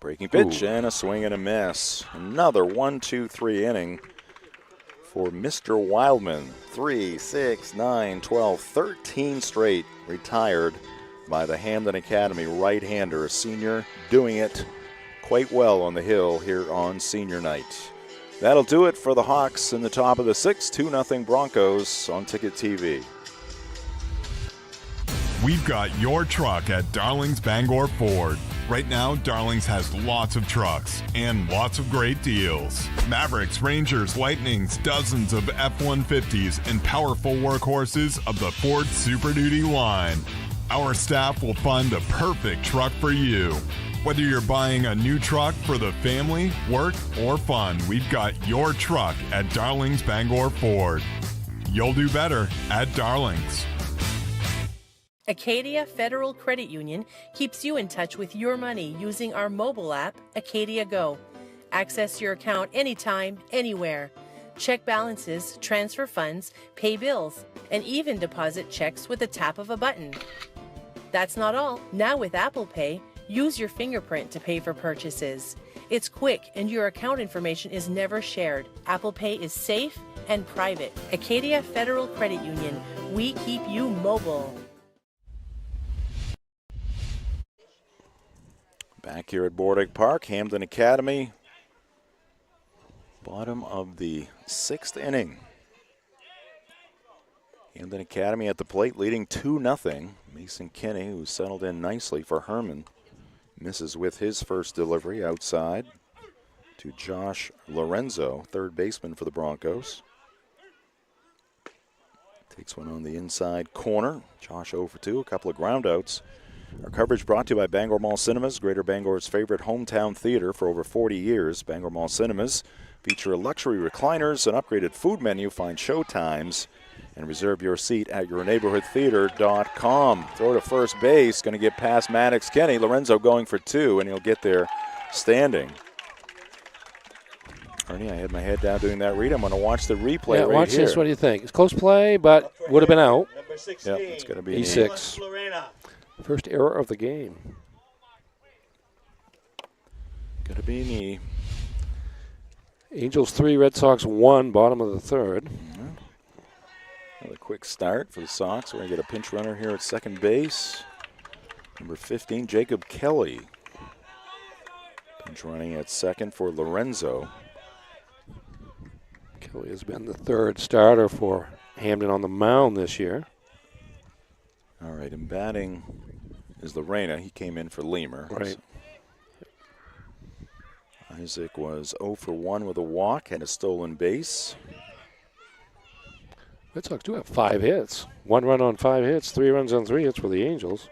Breaking pitch and a swing and a miss. Another 1-2-3 inning for Mr. Wildman. 3, 6, 9, 12, 13 straight retired by the Hampden Academy right-hander, a senior, doing it quite well on the hill here on senior night. That'll do it for the Hawks in the top of the 6th, 2-0 Broncos on Ticket TV. We've got your truck at Darling's Bangor Ford. Right now, Darling's has lots of trucks and lots of great deals. Mavericks, Rangers, Lightnings, dozens of F-150s, and powerful workhorses of the Ford Super Duty line. Our staff will find the perfect truck for you. Whether you're buying a new truck for the family, work, or fun, we've got your truck at Darling's Bangor Ford. You'll do better at Darling's. Acadia Federal Credit Union keeps you in touch with your money using our mobile app, Acadia Go. Access your account anytime, anywhere. Check balances, transfer funds, pay bills, and even deposit checks with the tap of a button. That's not all. Now with Apple Pay, use your fingerprint to pay for purchases. It's quick and your account information is never shared. Apple Pay is safe and private. Acadia Federal Credit Union. We keep you mobile. Back here at Bordick Park, Hampden Academy, bottom of the 6th inning. Hampden Academy at the plate leading 2-0. Mason Kinney, who settled in nicely for Hermon, misses with his first delivery outside to Josh Lorenzo, third baseman for the Broncos. Takes one on the inside corner. Josh 0 for 2, a couple of groundouts. Our coverage brought to you by Bangor Mall Cinemas, Greater Bangor's favorite hometown theater for over 40 years. Bangor Mall Cinemas feature luxury recliners, an upgraded food menu, find show times, and reserve your seat at yourneighborhoodtheater.com. Throw to first base, going to get past Maddox Kenny. Lorenzo going for 2, and he'll get there standing. Ernie, I had my head down doing that read. I'm going to watch the replay right watch here. This. What do you think? It's close play, but would have been out. Yep, it's going to be E6. First error of the game. Going to be knee. Angels 3, Red Sox 1, bottom of the 3rd. Another quick start for the Sox. We're going to get a pinch runner here at second base. Number 15, Jacob Kelly. Pinch running at second for Lorenzo. Kelly has been the 3rd starter for Hampden on the mound this year. All right, and batting is Lorena. He came in for Lemur. Right. Isaac was 0 for 1 with a walk, had a stolen base. Red Sox do have 5 hits. 1 run on 5 hits, 3 runs on 3 hits for the Angels.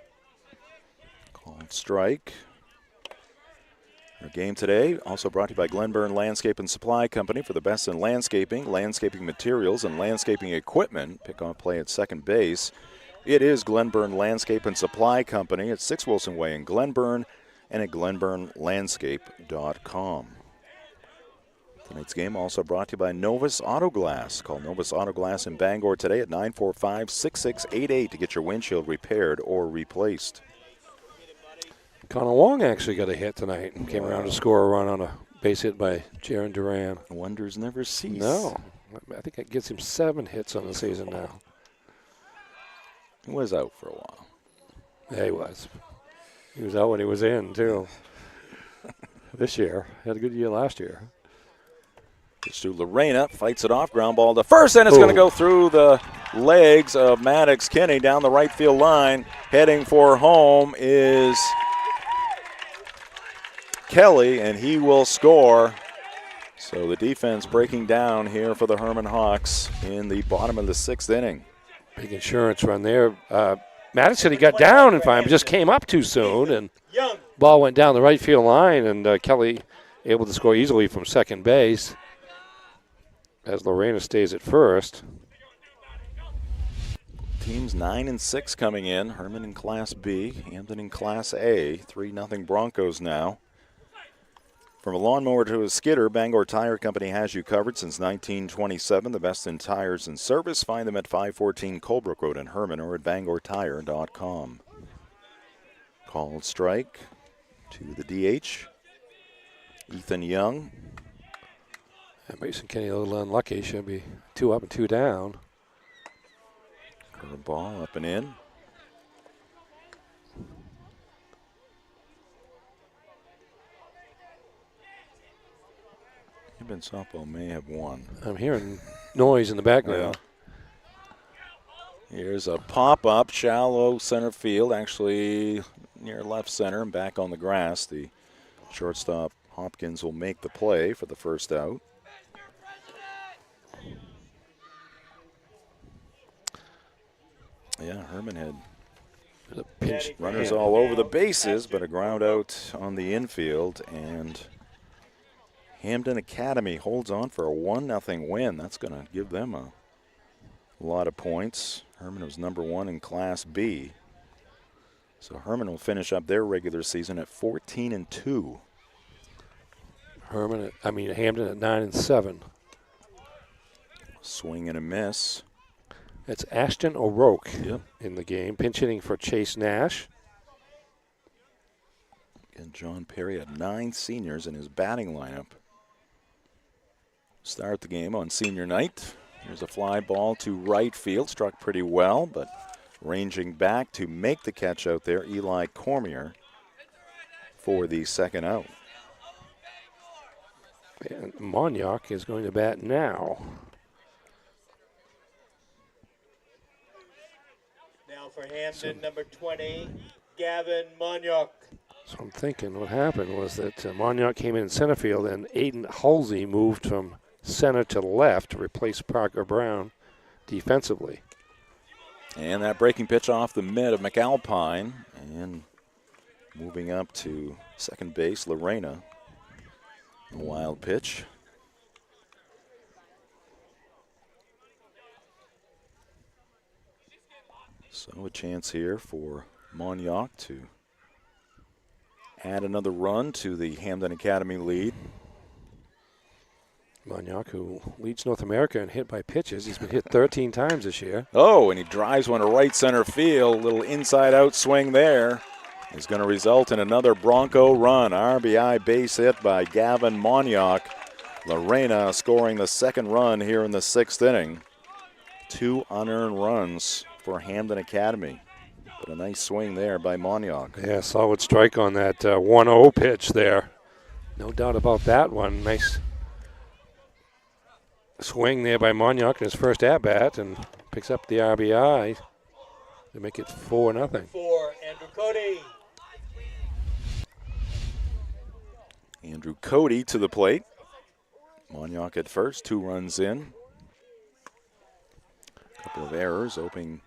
Called strike. Our game today also brought to you by Glenburn Landscape and Supply Company for the best in landscaping, landscaping materials, and landscaping equipment. Pick off play at second base. It is Glenburn Landscape and Supply Company at 6 Wilson Way in Glenburn and at glenburnlandscape.com. Tonight's game also brought to you by Novus Auto Glass. Call Novus Auto Glass in Bangor today at 945-6688 to get your windshield repaired or replaced. Connor Wong actually got a hit tonight and came around to score a run on a base hit by Jaron Duran. Wonders never cease. No. I think that gets him 7 hits on the season now. He was out for a while. Yeah, he was. He was out when he was in, too. This year. Had a good year last year. Pitch to Lorena, fights it off, ground ball to first, and it's going to go through the legs of Maddox Kinney down the right field line. Heading for home is Kelly, and he will score. So the defense breaking down here for the Hermon Hawks in the bottom of the 6th inning. Big insurance run there. Maddox said he got down in time, but just came up too soon, and Ball went down the right field line, and Kelly able to score easily from second base as Lorena stays at first. Teams 9 and 6 coming in. Hermon in Class B, Hampden in Class A. 3-0 Broncos now. From a lawnmower to a skidder, Bangor Tire Company has you covered since 1927. The best in tires and service. Find them at 514 Colebrook Road in Hermon or at bangortire.com. Called strike to the DH. Ethan Young. And Mason Kenny a little unlucky. Should be 2 up and 2 down. Ball up and in. Hampden softball may have won. I'm hearing noise in the background. Yeah. Here's a pop-up, shallow center field, actually near left center and back on the grass. The shortstop Hopkins will make the play for the first out. Yeah, Hermon had pinch runners all over the bases, but a ground out on the infield, and Hampden Academy holds on for a 1-0 win. That's going to give them a lot of points. Hermon was number 1 in Class B. So Hermon will finish up their regular season at 14-2. Hampden at 9 and 7. Swing and a miss. It's Ashton O'Rourke in the game, pinch hitting for Chase Nash. And John Perry had 9 seniors in his batting lineup. Start the game on senior night. Here's a fly ball to right field, struck pretty well, but ranging back to make the catch out there, Eli Cormier for the second out. And Monyauk is going to bat now. Now for Hampden, number 20, Gavin Monyauk. So I'm thinking what happened was that Monyauk came in center field and Aiden Halsey moved from center to left to replace Parker Brown defensively. And that breaking pitch off the mid of McAlpine, and moving up to second base, Lorena. A wild pitch. So a chance here for Monyauk to add another run to the Hampden Academy lead. Monyauk, who leads North America in hit by pitches. He's been hit 13 times this year. Oh, and he drives one to right center field. Little inside-out swing there is going to result in another Bronco run. RBI base hit by Gavin Monyauk. Lorena scoring the second run here in the 6th inning. 2 unearned runs for Hampden Academy. But a nice swing there by Monyauk. Yeah, solid strike on that 1-0 pitch there. No doubt about that one. Nice swing there by Monyauk in his first at-bat, and picks up the RBI to make it 4-0. For Andrew Cody. Andrew Cody to the plate. Monyauk at first, 2 runs in. A couple of errors, opening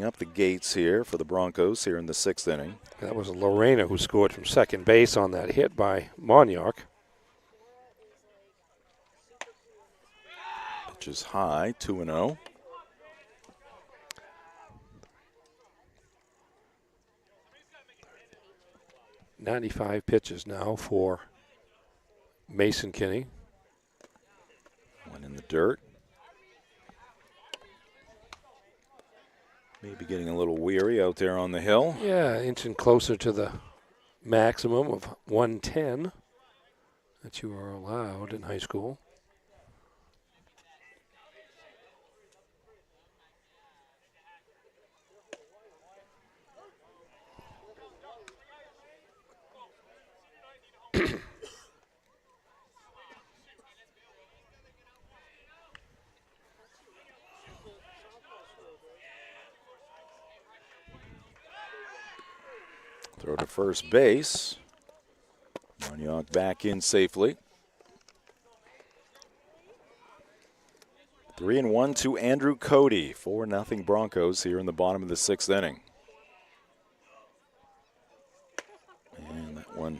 up the gates here for the Broncos here in the 6th inning. That was Lorena who scored from second base on that hit by Monyauk. Pitch is high, 2-0. .95 pitches now for Mason Kinney. One in the dirt. Maybe getting a little weary out there on the hill. Yeah, inching closer to the maximum of 110 that you are allowed in high school. Throw to first base. Monyauk back in safely. 3-1 to Andrew Cody. 4-0 Broncos here in the bottom of the 6th inning. one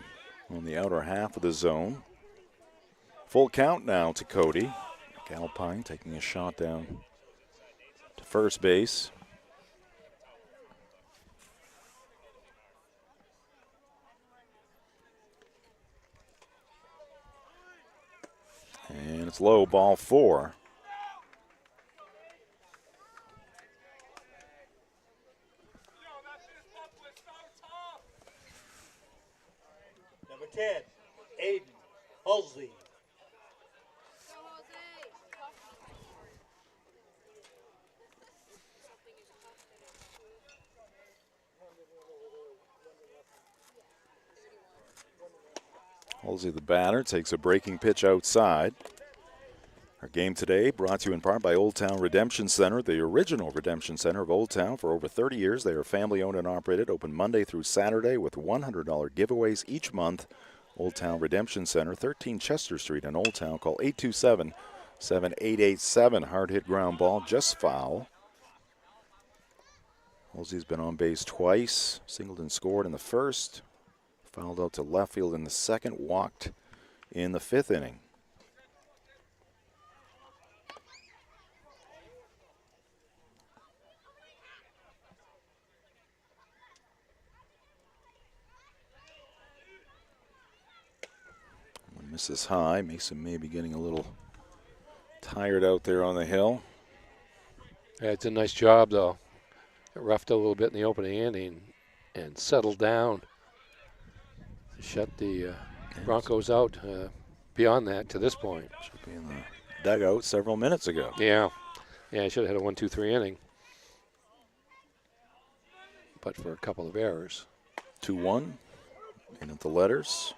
on the outer half of the zone. Full count now to Cody. Galpine taking a shot down to first base. And it's low, ball 4. Number 10, Aiden Halsey. Halsey, the batter, takes a breaking pitch outside. Our game today brought to you in part by Old Town Redemption Center, the original Redemption Center of Old Town. For over 30 years, they are family-owned and operated, open Monday through Saturday with $100 giveaways each month. Old Town Redemption Center, 13 Chester Street in Old Town. Call 827-7887. Hard hit ground ball, just foul. Halsey's been on base twice. Singled and scored in the first. Fouled out to left field in the second. Walked in the 5th inning. One misses high. Mason may be getting a little tired out there on the hill. Yeah, it's a nice job, though. It roughed a little bit in the opening inning and settled down. Shut the Broncos out beyond that to this point. Should be in the dugout several minutes ago. Yeah. Yeah, he should have had a 1-2-3 inning. But for a couple of errors. 2-1. In at the letters.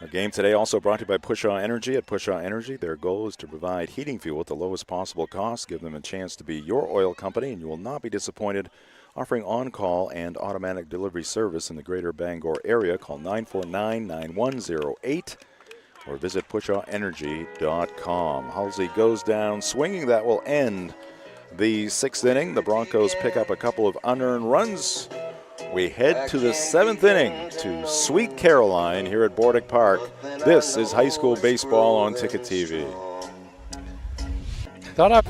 Our game today also brought to you by Pushaw Energy. At Pushaw Energy, their goal is to provide heating fuel at the lowest possible cost. Give them a chance to be your oil company, and you will not be disappointed. Offering on-call and automatic delivery service in the greater Bangor area. Call 949-9108 or visit pushawenergy.com. Halsey goes down swinging. That will end the 6th inning. The Broncos pick up a couple of unearned runs. We head to the 7th inning to Sweet Caroline here at Bordick Park. This is high school baseball on Ticket TV. Thought up.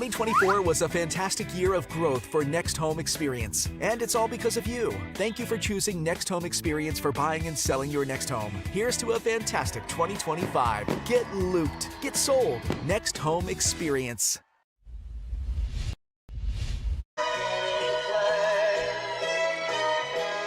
'24 was a fantastic year of growth for Next Home Experience, and it's all because of you. Thank you for choosing Next Home Experience for buying and selling your next home. Here's to a fantastic 2025. Get looped, get sold. Next Home Experience.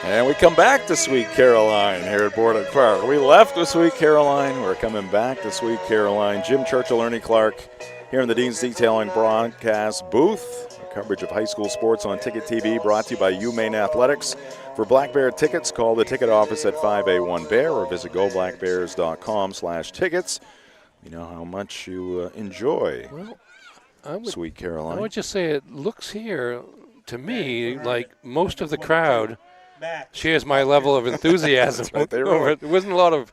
And we come back to Sweet Caroline here at Bordick Park. We left with Sweet Caroline. We're coming back to Sweet Caroline. Jim Churchill, Ernie Clark here in the Dean's Detailing broadcast booth. Our coverage of high school sports on Ticket TV brought to you by UMaine Athletics. For Black Bear tickets, call the ticket office at 5A1-BEAR or visit goblackbears.com/tickets. You know how much you enjoy Sweet Caroline. I would just say it looks here to me like most of the crowd shares my level of enthusiasm. Right, over it. There wasn't a lot of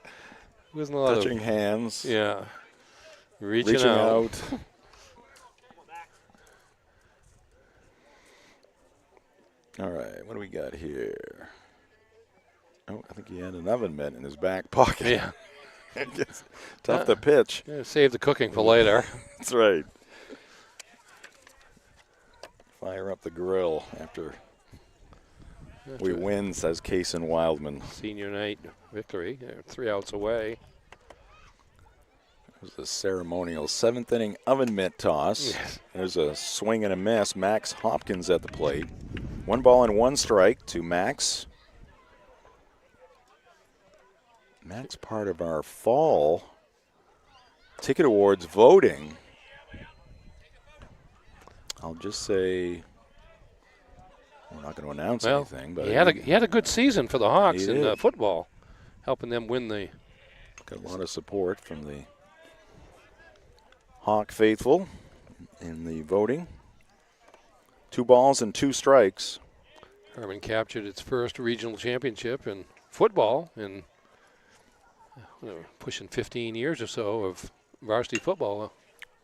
touching hands. Yeah. Reaching out. All right, what do we got here? Oh, I think he had an oven mitt in his back pocket. Yeah. It's tough to pitch. Yeah, save the cooking for later. That's right. Fire up the grill after we win, says Kaysen Wildman. Senior night victory. They're 3 outs away. It was a ceremonial 7th inning oven mitt toss. Yes. There's a swing and a miss. Max Hopkins at the plate. 1 ball and 1 strike to Max. Max part of our fall Ticket Awards voting. I'll just say we're not going to announce anything, but he had a good season for the Hawks in football. helping them win the. Got a lot of support from the Hawk faithful in the voting. 2 balls and 2 strikes. Hermon captured its first regional championship in football in pushing 15 years or so of varsity football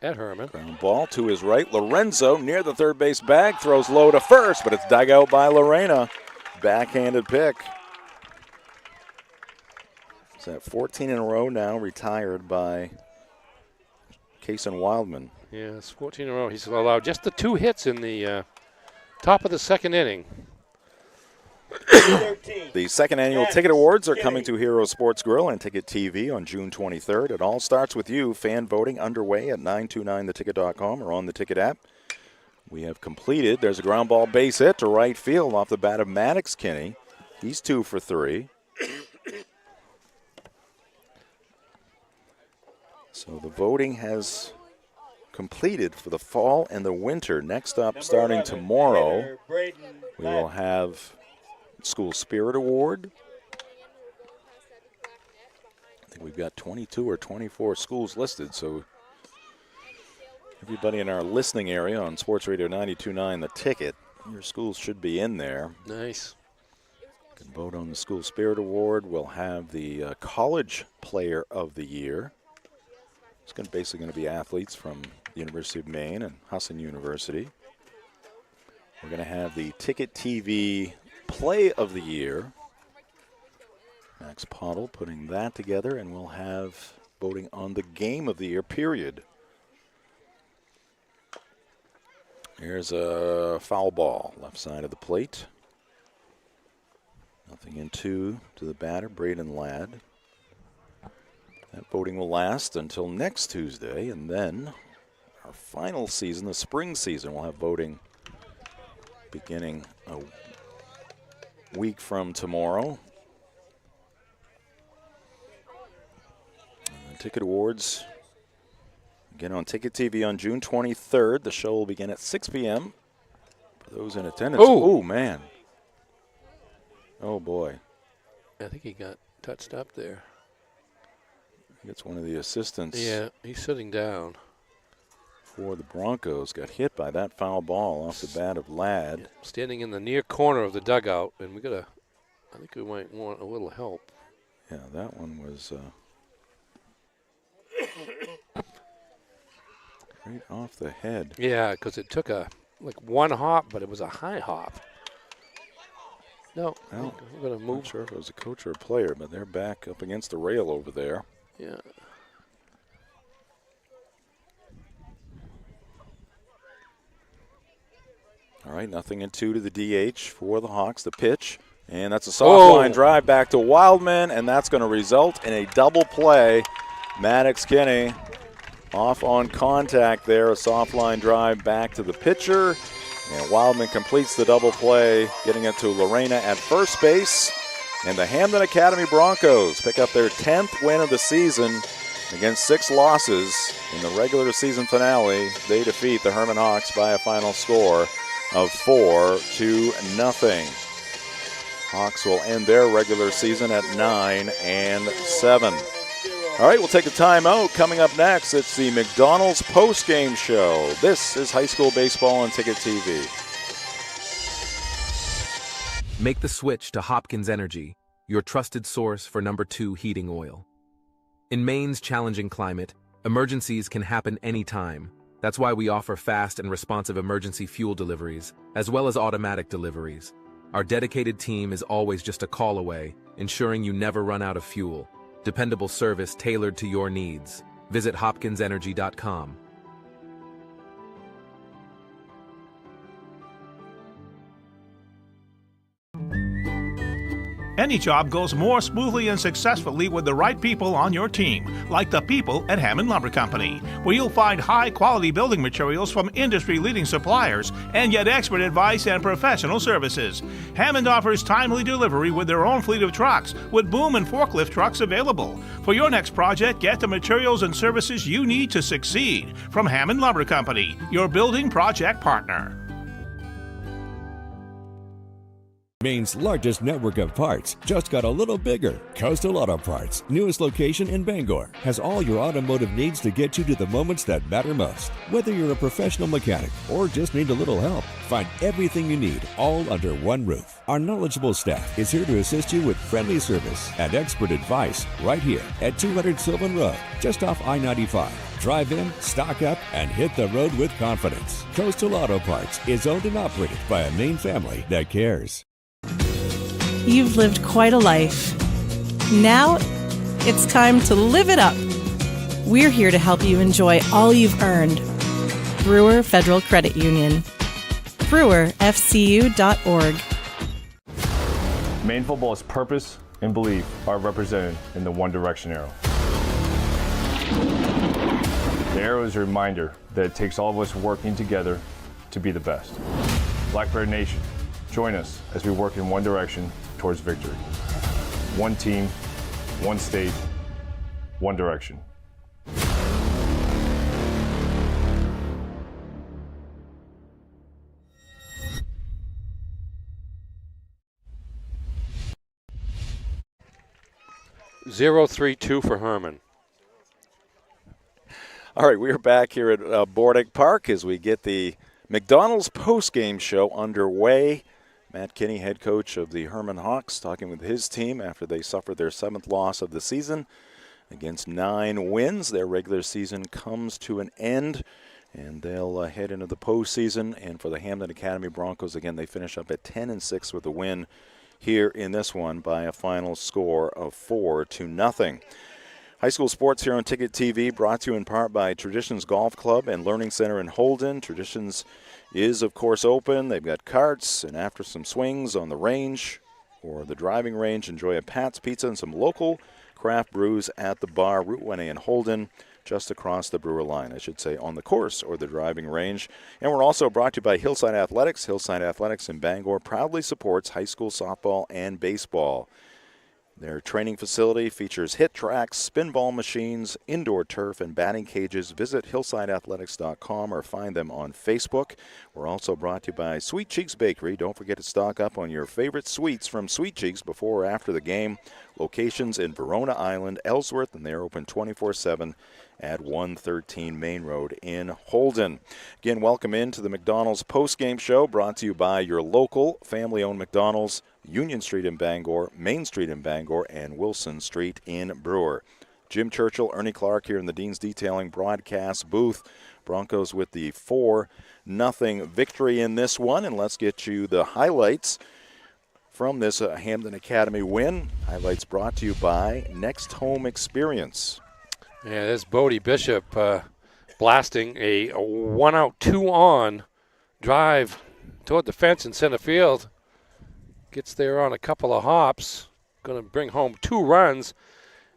at Hermon. Ground ball to his right. Lorenzo near the third base bag, throws low to first, but it's dug out by Lorena. Backhanded pick. Is that 14 in a row now, retired by Kaysen Wildman. Yeah, it's 14 in a row. He's allowed just the 2 hits in the top of the second inning. The second annual Ticket Awards are coming to Hero Sports Grill and Ticket TV on June 23rd. It all starts with you. Fan voting underway at 929theticket.com or on the Ticket app. We have completed. There's a ground ball base hit to right field off the bat of Maddox Kinney. He's 2 for 3. So the voting has completed for the fall and the winter. Next up, starting tomorrow, we will have School Spirit Award. I think we've got 22 or 24 schools listed, so everybody in our listening area on Sports Radio 92.9 The Ticket, your schools should be in there. Nice. You can vote on the School Spirit Award. We'll have the College Player of the Year. It's basically going to be athletes from the University of Maine and Husson University. We're going to have the Ticket TV Play of the Year. Max Pottle putting that together, and we'll have voting on the Game of the Year, period. Here's a foul ball, left side of the plate. Nothing in 2 to the batter, Braden Ladd. That voting will last until next Tuesday, and then our final season, the spring season, we'll have voting beginning a week from tomorrow. And the Ticket Awards, again on Ticket TV on June 23rd. The show will begin at 6 p.m. for those in attendance. Oh, man. Oh, boy. I think he got touched up there. It's one of the assistants. Yeah, he's sitting down. For the Broncos, got hit by that foul ball off the bat of Ladd. Yeah, standing in the near corner of the dugout, and I think we might want a little help. Yeah, that one was right off the head. Yeah, because it took one hop, but it was a high hop. No, well, we're going to move. Not sure if it was a coach or a player, but they're back up against the rail over there. Yeah. All right, nothing in 2 to the DH for the Hawks. The pitch, and that's a soft line drive back to Wildman, and that's going to result in a double play. Maddox Kinney off on contact there, a soft line drive back to the pitcher, and Wildman completes the double play, getting it to Lorena at first base. And the Hampden Academy Broncos pick up their 10th win of the season against 6 losses. In the regular season finale, they defeat the Hermon Hawks by a final score of 4-0. Hawks will end their regular season at 9-7. All right, we'll take a timeout. Coming up next, it's the McDonald's post-game show. This is high school baseball on Ticket TV. Make the switch to Hopkins Energy, your trusted source for #2 heating oil. In Maine's challenging climate, emergencies can happen anytime. That's why we offer fast and responsive emergency fuel deliveries, as well as automatic deliveries. Our dedicated team is always just a call away, ensuring you never run out of fuel. Dependable service tailored to your needs. Visit hopkinsenergy.com. Any job goes more smoothly and successfully with the right people on your team, like the people at Hammond Lumber Company, where you'll find high-quality building materials from industry-leading suppliers and get expert advice and professional services. Hammond offers timely delivery with their own fleet of trucks, with boom and forklift trucks available. For your next project, get the materials and services you need to succeed from Hammond Lumber Company, your building project partner. Maine's largest network of parts just got a little bigger. Coastal Auto Parts, newest location in Bangor, has all your automotive needs to get you to the moments that matter most. Whether you're a professional mechanic or just need a little help, find everything you need all under one roof. Our knowledgeable staff is here to assist you with friendly service and expert advice right here at 200 Sylvan Road, just off I-95. Drive in, stock up, and hit the road with confidence. Coastal Auto Parts is owned and operated by a Maine family that cares. You've lived quite a life. Now, it's time to live it up. We're here to help you enjoy all you've earned. Brewer Federal Credit Union. brewerfcu.org. Maine football's purpose and belief are represented in the One Direction arrow. The arrow is a reminder that it takes all of us working together to be the best. Blackbird Nation, join us as we work in one direction towards victory. One team, one state, one direction. Zero 3-2 for Hermon. All right, we're back here at Bordick Park as we get the McDonald's postgame show underway. Matt Kinney, head coach of the Hermon Hawks, talking with his team after they suffered their 7th loss of the season. Against 9 wins, their regular season comes to an end, and they'll head into the postseason. And for the Hampden Academy Broncos, again, they finish up at 10-6 with a win here in this one by a final score of 4-0. High school sports here on Ticket TV, brought to you in part by Traditions Golf Club and Learning Center in Holden. Traditions is, of course, open. They've got carts, and after some swings on the range or the driving range, enjoy a Pat's Pizza and some local craft brews at the bar, Route 1A in Holden, just across the Brewer line, I should say, on the course or the driving range. And we're also brought to you by Hillside Athletics. Hillside Athletics in Bangor proudly supports high school softball and baseball. Their training facility features hit tracks, spinball machines, indoor turf, and batting cages. Visit hillsideathletics.com or find them on Facebook. We're also brought to you by Sweet Cheeks Bakery. Don't forget to stock up on your favorite sweets from Sweet Cheeks before or after the game. Locations in Verona Island, Ellsworth, and they're open 24/7 at 113 Main Road in Holden. Again, welcome into the McDonald's postgame show, brought to you by your local family-owned McDonald's, Union Street in Bangor, Main Street in Bangor, and Wilson Street in Brewer. Jim Churchill, Ernie Clark here in the Dean's Detailing broadcast booth. Broncos with the 4-0 victory in this one, and let's get you the highlights from this Hampden Academy win. Highlights brought to you by Next Home Experience. Yeah, this Bodie Bishop blasting a 1-out, 2-on drive toward the fence in center field. Gets there on a couple of hops. Going to bring home 2 runs.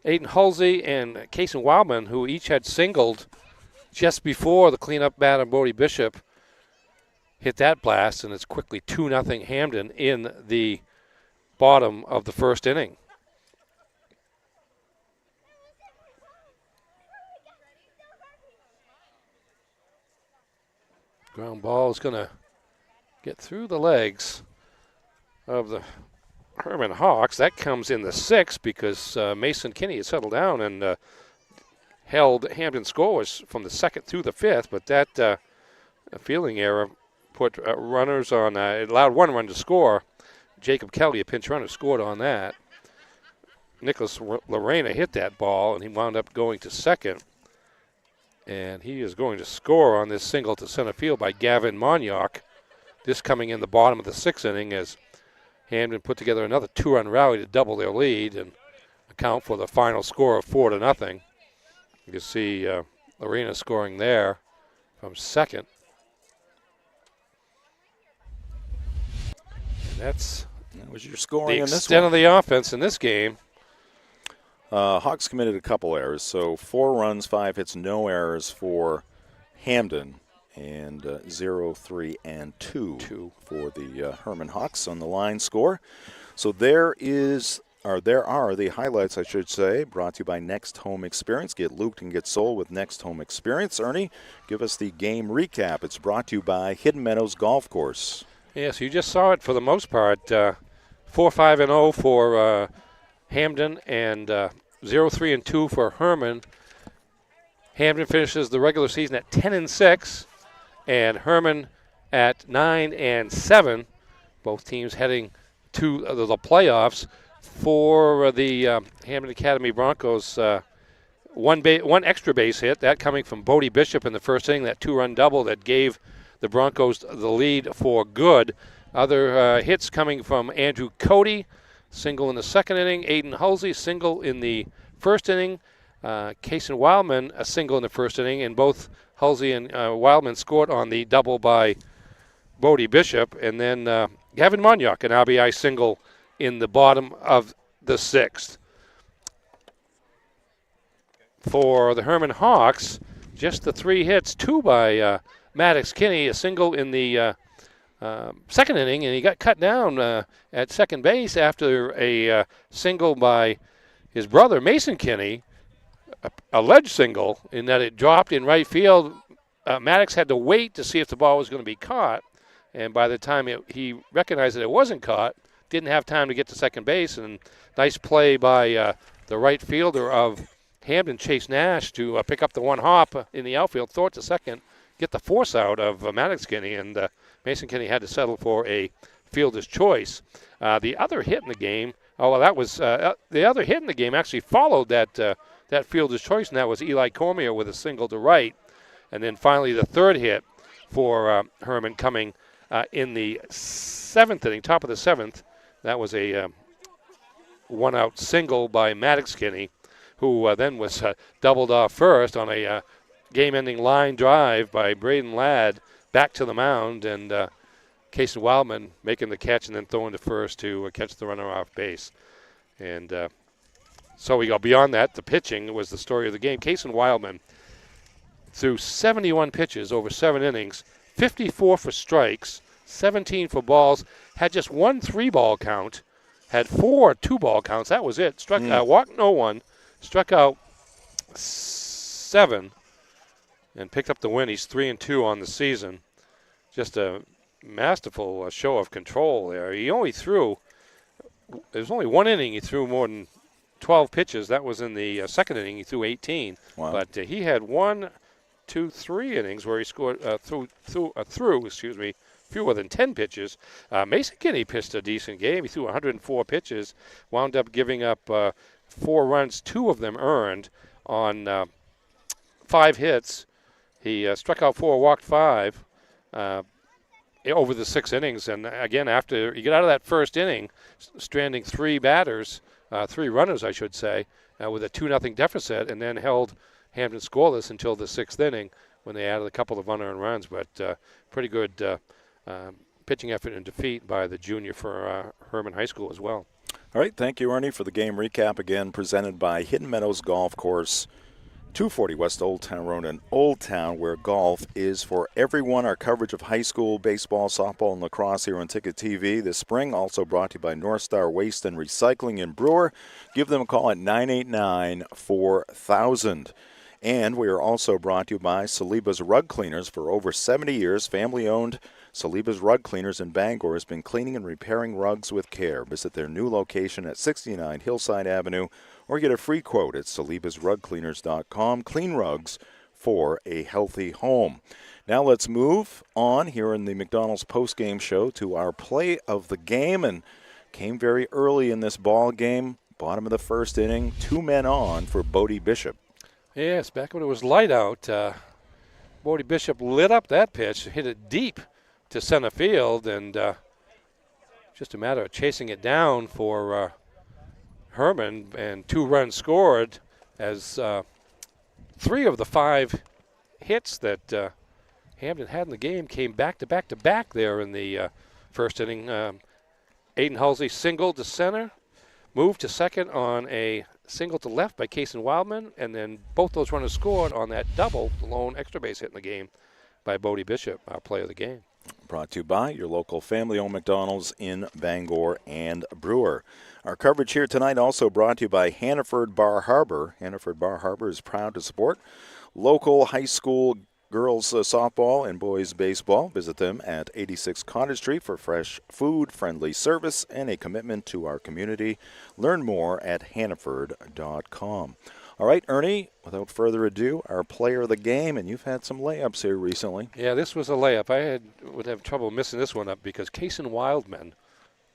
Aiden Halsey and Kason Wildman, who each had singled just before the cleanup batter Bodie Bishop hit that blast, and it's quickly 2-0 Hampden in the bottom of the first inning. Ground ball is going to get through the legs of the Hermon Hawks. That comes in the 6th because Mason Kinney has settled down and held Hampden scores from the 2nd through the 5th, but that fielding error put runners on, it allowed 1 run to score. Jacob Kelly, a pinch runner, scored on that. Nicholas Lorena hit that ball, and he wound up going to 2nd. And he is going to score on this single to center field by Gavin Monyock. This coming in the bottom of the 6th inning as Hampden put together another 2-run rally to double their lead and account for the final score of 4-0. You can see Lorena scoring there from 2nd. And that was your scoring the in this extent one. of the offense in this game. Hawks committed a couple errors, so 4 runs, 5 hits, no errors for Hampden, and 0, 3, and 2 for the Hermon Hawks on the line score. So there are the highlights, I should say, brought to you by Next Home Experience. Get looped and get sold with Next Home Experience. Ernie, give us the game recap. It's brought to you by Hidden Meadows Golf Course. Yes, you just saw it for the most part. 4-5-0 for Hampden and 0-3-2 for Hermon. Hampden finishes the regular season at 10-6, and Hermon at 9-7. Both teams heading to the playoffs. For the Hampden Academy Broncos, one extra base hit, that coming from Bodie Bishop in the first inning, that 2-run double that gave the Broncos the lead for good. Other hits coming from Andrew Cody, single in the second inning. Aiden Halsey, single in the first inning. Kason Wildman, a single in the first inning, and both Halsey and Wildman scored on the double by Bodie Bishop. And then Gavin Monyock, an RBI single in the bottom of the sixth. For the Hermon Hawks, just the 3 hits, 2 by Maddox Kinney, a single in the second inning, and he got cut down at second base after a single by his brother, Mason Kinney, a ledge single in that it dropped in right field. Maddox had to wait to see if the ball was going to be caught, and by the time he recognized that it wasn't caught, didn't have time to get to second base, and nice play by the right fielder of Hampden, Chase Nash, to pick up the one hop in the outfield, throw it to second, get the force out of Maddox Kinney, and Mason Kinney had to settle for a fielder's choice. The other hit in the game, the other hit in the game actually followed that fielder's choice, and that was Eli Cormier with a single to right. And then finally the third hit for Hermon coming in the seventh inning, top of the seventh. That was a one-out single by Maddox Kinney, who then was doubled off first on a game-ending line drive by Braden Ladd back to the mound, and Kason Wildman making the catch and then throwing to first to catch the runner off base. And so we go beyond that. The pitching was the story of the game. Kason Wildman threw 71 pitches over 7 innings, 54 for strikes, 17 for balls, had just 1 3-ball count, had 4 2-ball counts. That was it. Walked no one, struck out 7, and picked up the win. He's 3-2 on the season. Just a masterful show of control there. He only threw, there's only 1 inning he threw more than 12 pitches. That was in the second inning. He threw 18. Wow. But he had 1, 2, 3 innings where he scored threw fewer than 10 pitches. Mason Kinney pitched a decent game. He threw 104 pitches, wound up giving up 4 runs, 2 of them earned on 5 hits. He struck out 4, walked 5 over the 6 innings. And again, after you get out of that first inning, stranding 3 batters, 3 runners, I should say, with a 2-0 deficit, and then held Hampden scoreless until the 6th inning when they added a couple of unearned runs. But pretty good pitching effort and defeat by the junior for Hermon High School as well. All right, thank you, Ernie, for the game recap again, presented by Hidden Meadows Golf Course, 240 West Old Town Road in Old Town, where golf is for everyone. Our coverage of high school baseball, softball, and lacrosse here on Ticket TV this spring, also brought to you by North Star Waste and Recycling in Brewer. Give them a call at 989-4000. And we are also brought to you by Saliba's Rug Cleaners. For over 70 years, family-owned Saliba's Rug Cleaners in Bangor has been cleaning and repairing rugs with care. Visit their new location at 69 Hillside Avenue or get a free quote at salibasrugcleaners.com. Clean rugs for a healthy home. Now let's move on here in the McDonald's postgame show to our play of the game, and came very early in this ball game. Bottom of the first inning, 2 men on for Bodie Bishop. Yes, back when it was light out, Bodie Bishop lit up that pitch, hit it deep to center field, and just a matter of chasing it down for Hermon, and 2 runs scored as 3 of the 5 hits that Hampden had in the game came back to back there in the first inning. Aiden Halsey singled to center, moved to second on a single to left by Kason Wildman, and then both those runners scored on that double, the lone extra base hit in the game by Bodie Bishop, our player of the game. Brought to you by your local family-owned McDonald's in Bangor and Brewer. Our coverage here tonight also brought to you by Hannaford Bar Harbor. Hannaford Bar Harbor is proud to support local high school girls softball and boys baseball. Visit them at 86 Cottage Street for fresh food, friendly service, and a commitment to our community. Learn more at hannaford.com. All right, Ernie, without further ado, our player of the game, and you've had some layups here recently. Yeah, this was a layup. I would have trouble missing this one up because Kason Wildman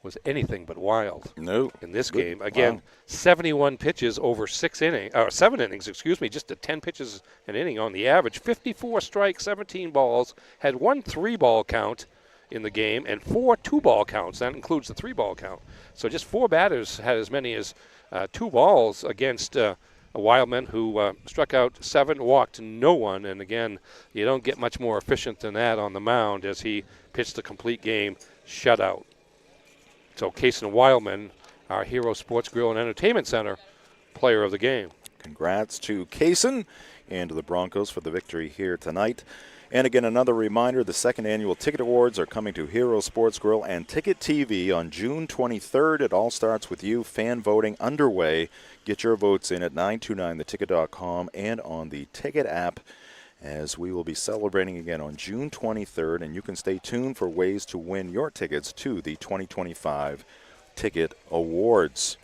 was anything but wild in this game. Again, wow. 71 pitches over 7 innings, just to 10 pitches an inning on the average. 54 strikes, 17 balls, had 1 3-ball count in the game and 4 2-ball counts. That includes the 3-ball count. So just 4 batters had as many as 2 balls against a Wildman who struck out 7, walked no one. And again, you don't get much more efficient than that on the mound as he pitched the complete game shutout. So Kason Wildman, our Hero Sports Grill and Entertainment Center player of the game. Congrats to Kason and to the Broncos for the victory here tonight. And again, another reminder, the second annual Ticket Awards are coming to Hero Sports Grill and Ticket TV on June 23rd. It all starts with you. Fan voting underway. Get your votes in at 929theticket.com and on the Ticket app, as we will be celebrating again on June 23rd, and you can stay tuned for ways to win your tickets to the 2025 Ticket Awards.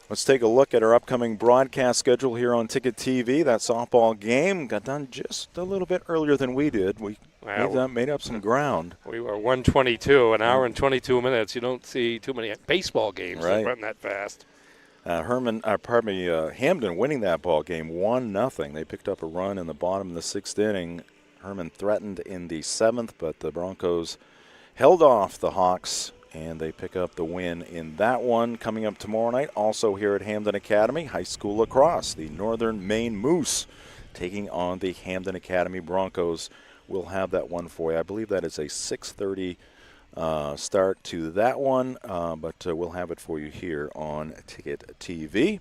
Let's take a look at our upcoming broadcast schedule here on Ticket TV. That softball game got done just a little bit earlier than we did. We made up some ground. We were 1:22, an hour and 22 minutes. You don't see too many baseball games that run that fast. Hampden winning that ball game 1-0. They picked up a run in the bottom of the 6th inning. Hermon threatened in the 7th, but the Broncos held off the Hawks, and they pick up the win in that one. Coming up tomorrow night, also here at Hampden Academy, high school lacrosse. The Northern Maine Moose taking on the Hampden Academy Broncos. We'll have that one for you. I believe that is a 6:30 start to that one, but we'll have it for you here on Ticket TV.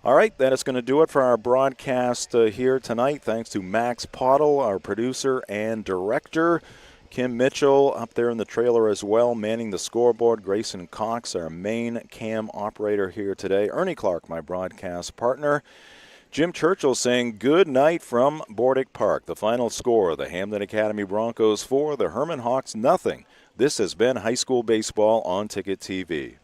All right, that is going to do it for our broadcast here tonight. Thanks to Max Pottle, our producer and director. Kim Mitchell up there in the trailer as well, manning the scoreboard. Grayson Cox, our main cam operator here today. Ernie Clark, my broadcast partner. Jim Churchill saying good night from Bordick Park. The final score, the Hampden Academy Broncos 4, the Hermon Hawks 0. This has been High School Baseball on Ticket TV.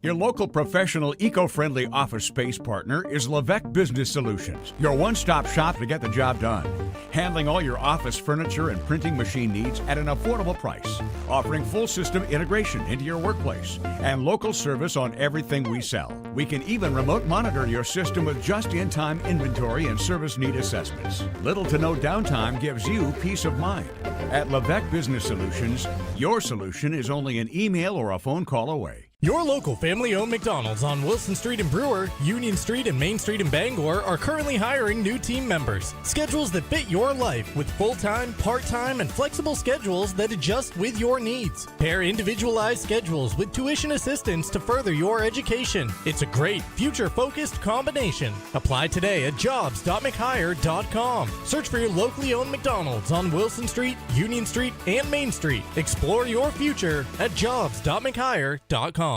Your local professional eco-friendly office space partner is Levesque Business Solutions, your one-stop shop to get the job done. Handling all your office furniture and printing machine needs at an affordable price. Offering full system integration into your workplace and local service on everything we sell. We can even remote monitor your system with just-in-time inventory and service need assessments. Little to no downtime gives you peace of mind. At Levesque Business Solutions, your solution is only an email or a phone call away. Your local family-owned McDonald's on Wilson Street in Brewer, Union Street and Main Street in Bangor are currently hiring new team members. Schedules that fit your life with full-time, part-time, and flexible schedules that adjust with your needs. Pair individualized schedules with tuition assistance to further your education. It's a great, future-focused combination. Apply today at jobs.mchire.com. Search for your locally owned McDonald's on Wilson Street, Union Street, and Main Street. Explore your future at jobs.mchire.com.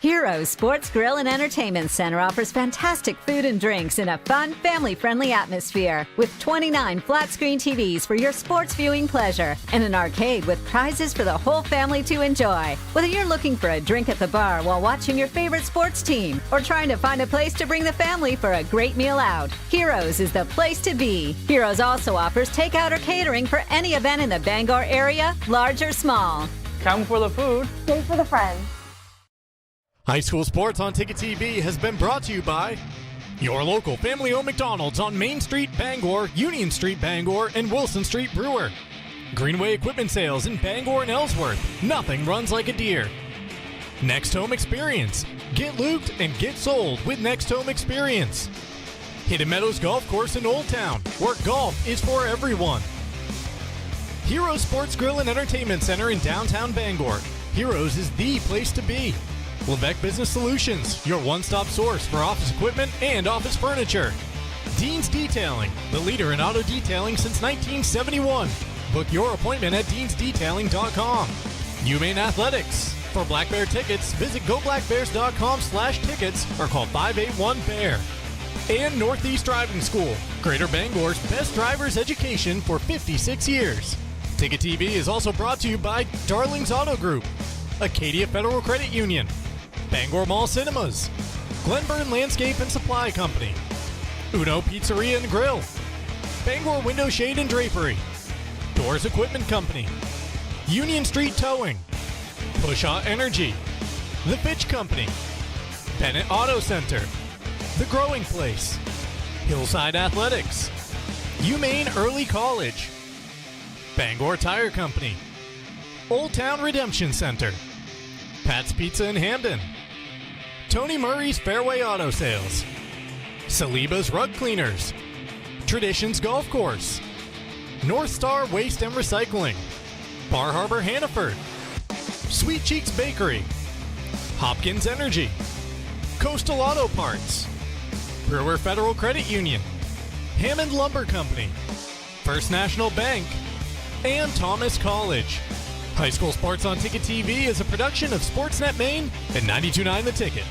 Hero Sports Grill and Entertainment Center offers fantastic food and drinks in a fun, family-friendly atmosphere with 29 flat-screen TVs for your sports viewing pleasure and an arcade with prizes for the whole family to enjoy. Whether you're looking for a drink at the bar while watching your favorite sports team or trying to find a place to bring the family for a great meal out, Heroes is the place to be. Heroes also offers takeout or catering for any event in the Bangor area, large or small. Come for the food, stay for the friends. High School Sports on Ticket TV has been brought to you by your local family-owned McDonald's on Main Street, Bangor, Union Street, Bangor, and Wilson Street, Brewer. Greenway Equipment Sales in Bangor and Ellsworth. Nothing runs like a deer. Next Home Experience. Get looped and get sold with Next Home Experience. Hidden Meadows Golf Course in Old Town, where golf is for everyone. Hero Sports Grill and Entertainment Center in downtown Bangor. Heroes is the place to be. Levesque Business Solutions, your one-stop source for office equipment and office furniture. Dean's Detailing, the leader in auto detailing since 1971. Book your appointment at deansdetailing.com. UMaine Athletics. For Black Bear tickets, visit goblackbears.com/tickets or call 581-BEAR. And Northeast Driving School, Greater Bangor's best driver's education for 56 years. Ticket TV is also brought to you by Darling's Auto Group, Acadia Federal Credit Union, Bangor Mall Cinemas, Glenburn Landscape and Supply Company, Uno Pizzeria and Grill, Bangor Window Shade and Drapery, Doors Equipment Company, Union Street Towing, Pushaw Energy, The Fitch Company, Bennett Auto Center, The Growing Place, Hillside Athletics, UMaine Early College, Bangor Tire Company, Old Town Redemption Center, Pat's Pizza in Hampden, Tony Murray's Fairway Auto Sales, Saliba's Rug Cleaners, Traditions Golf Course, North Star Waste and Recycling, Bar Harbor Hannaford, Sweet Cheeks Bakery, Hopkins Energy, Coastal Auto Parts, Brewer Federal Credit Union, Hammond Lumber Company, First National Bank, and Thomas College. High School Sports on Ticket TV is a production of Sportsnet Maine and 92.9 The Ticket.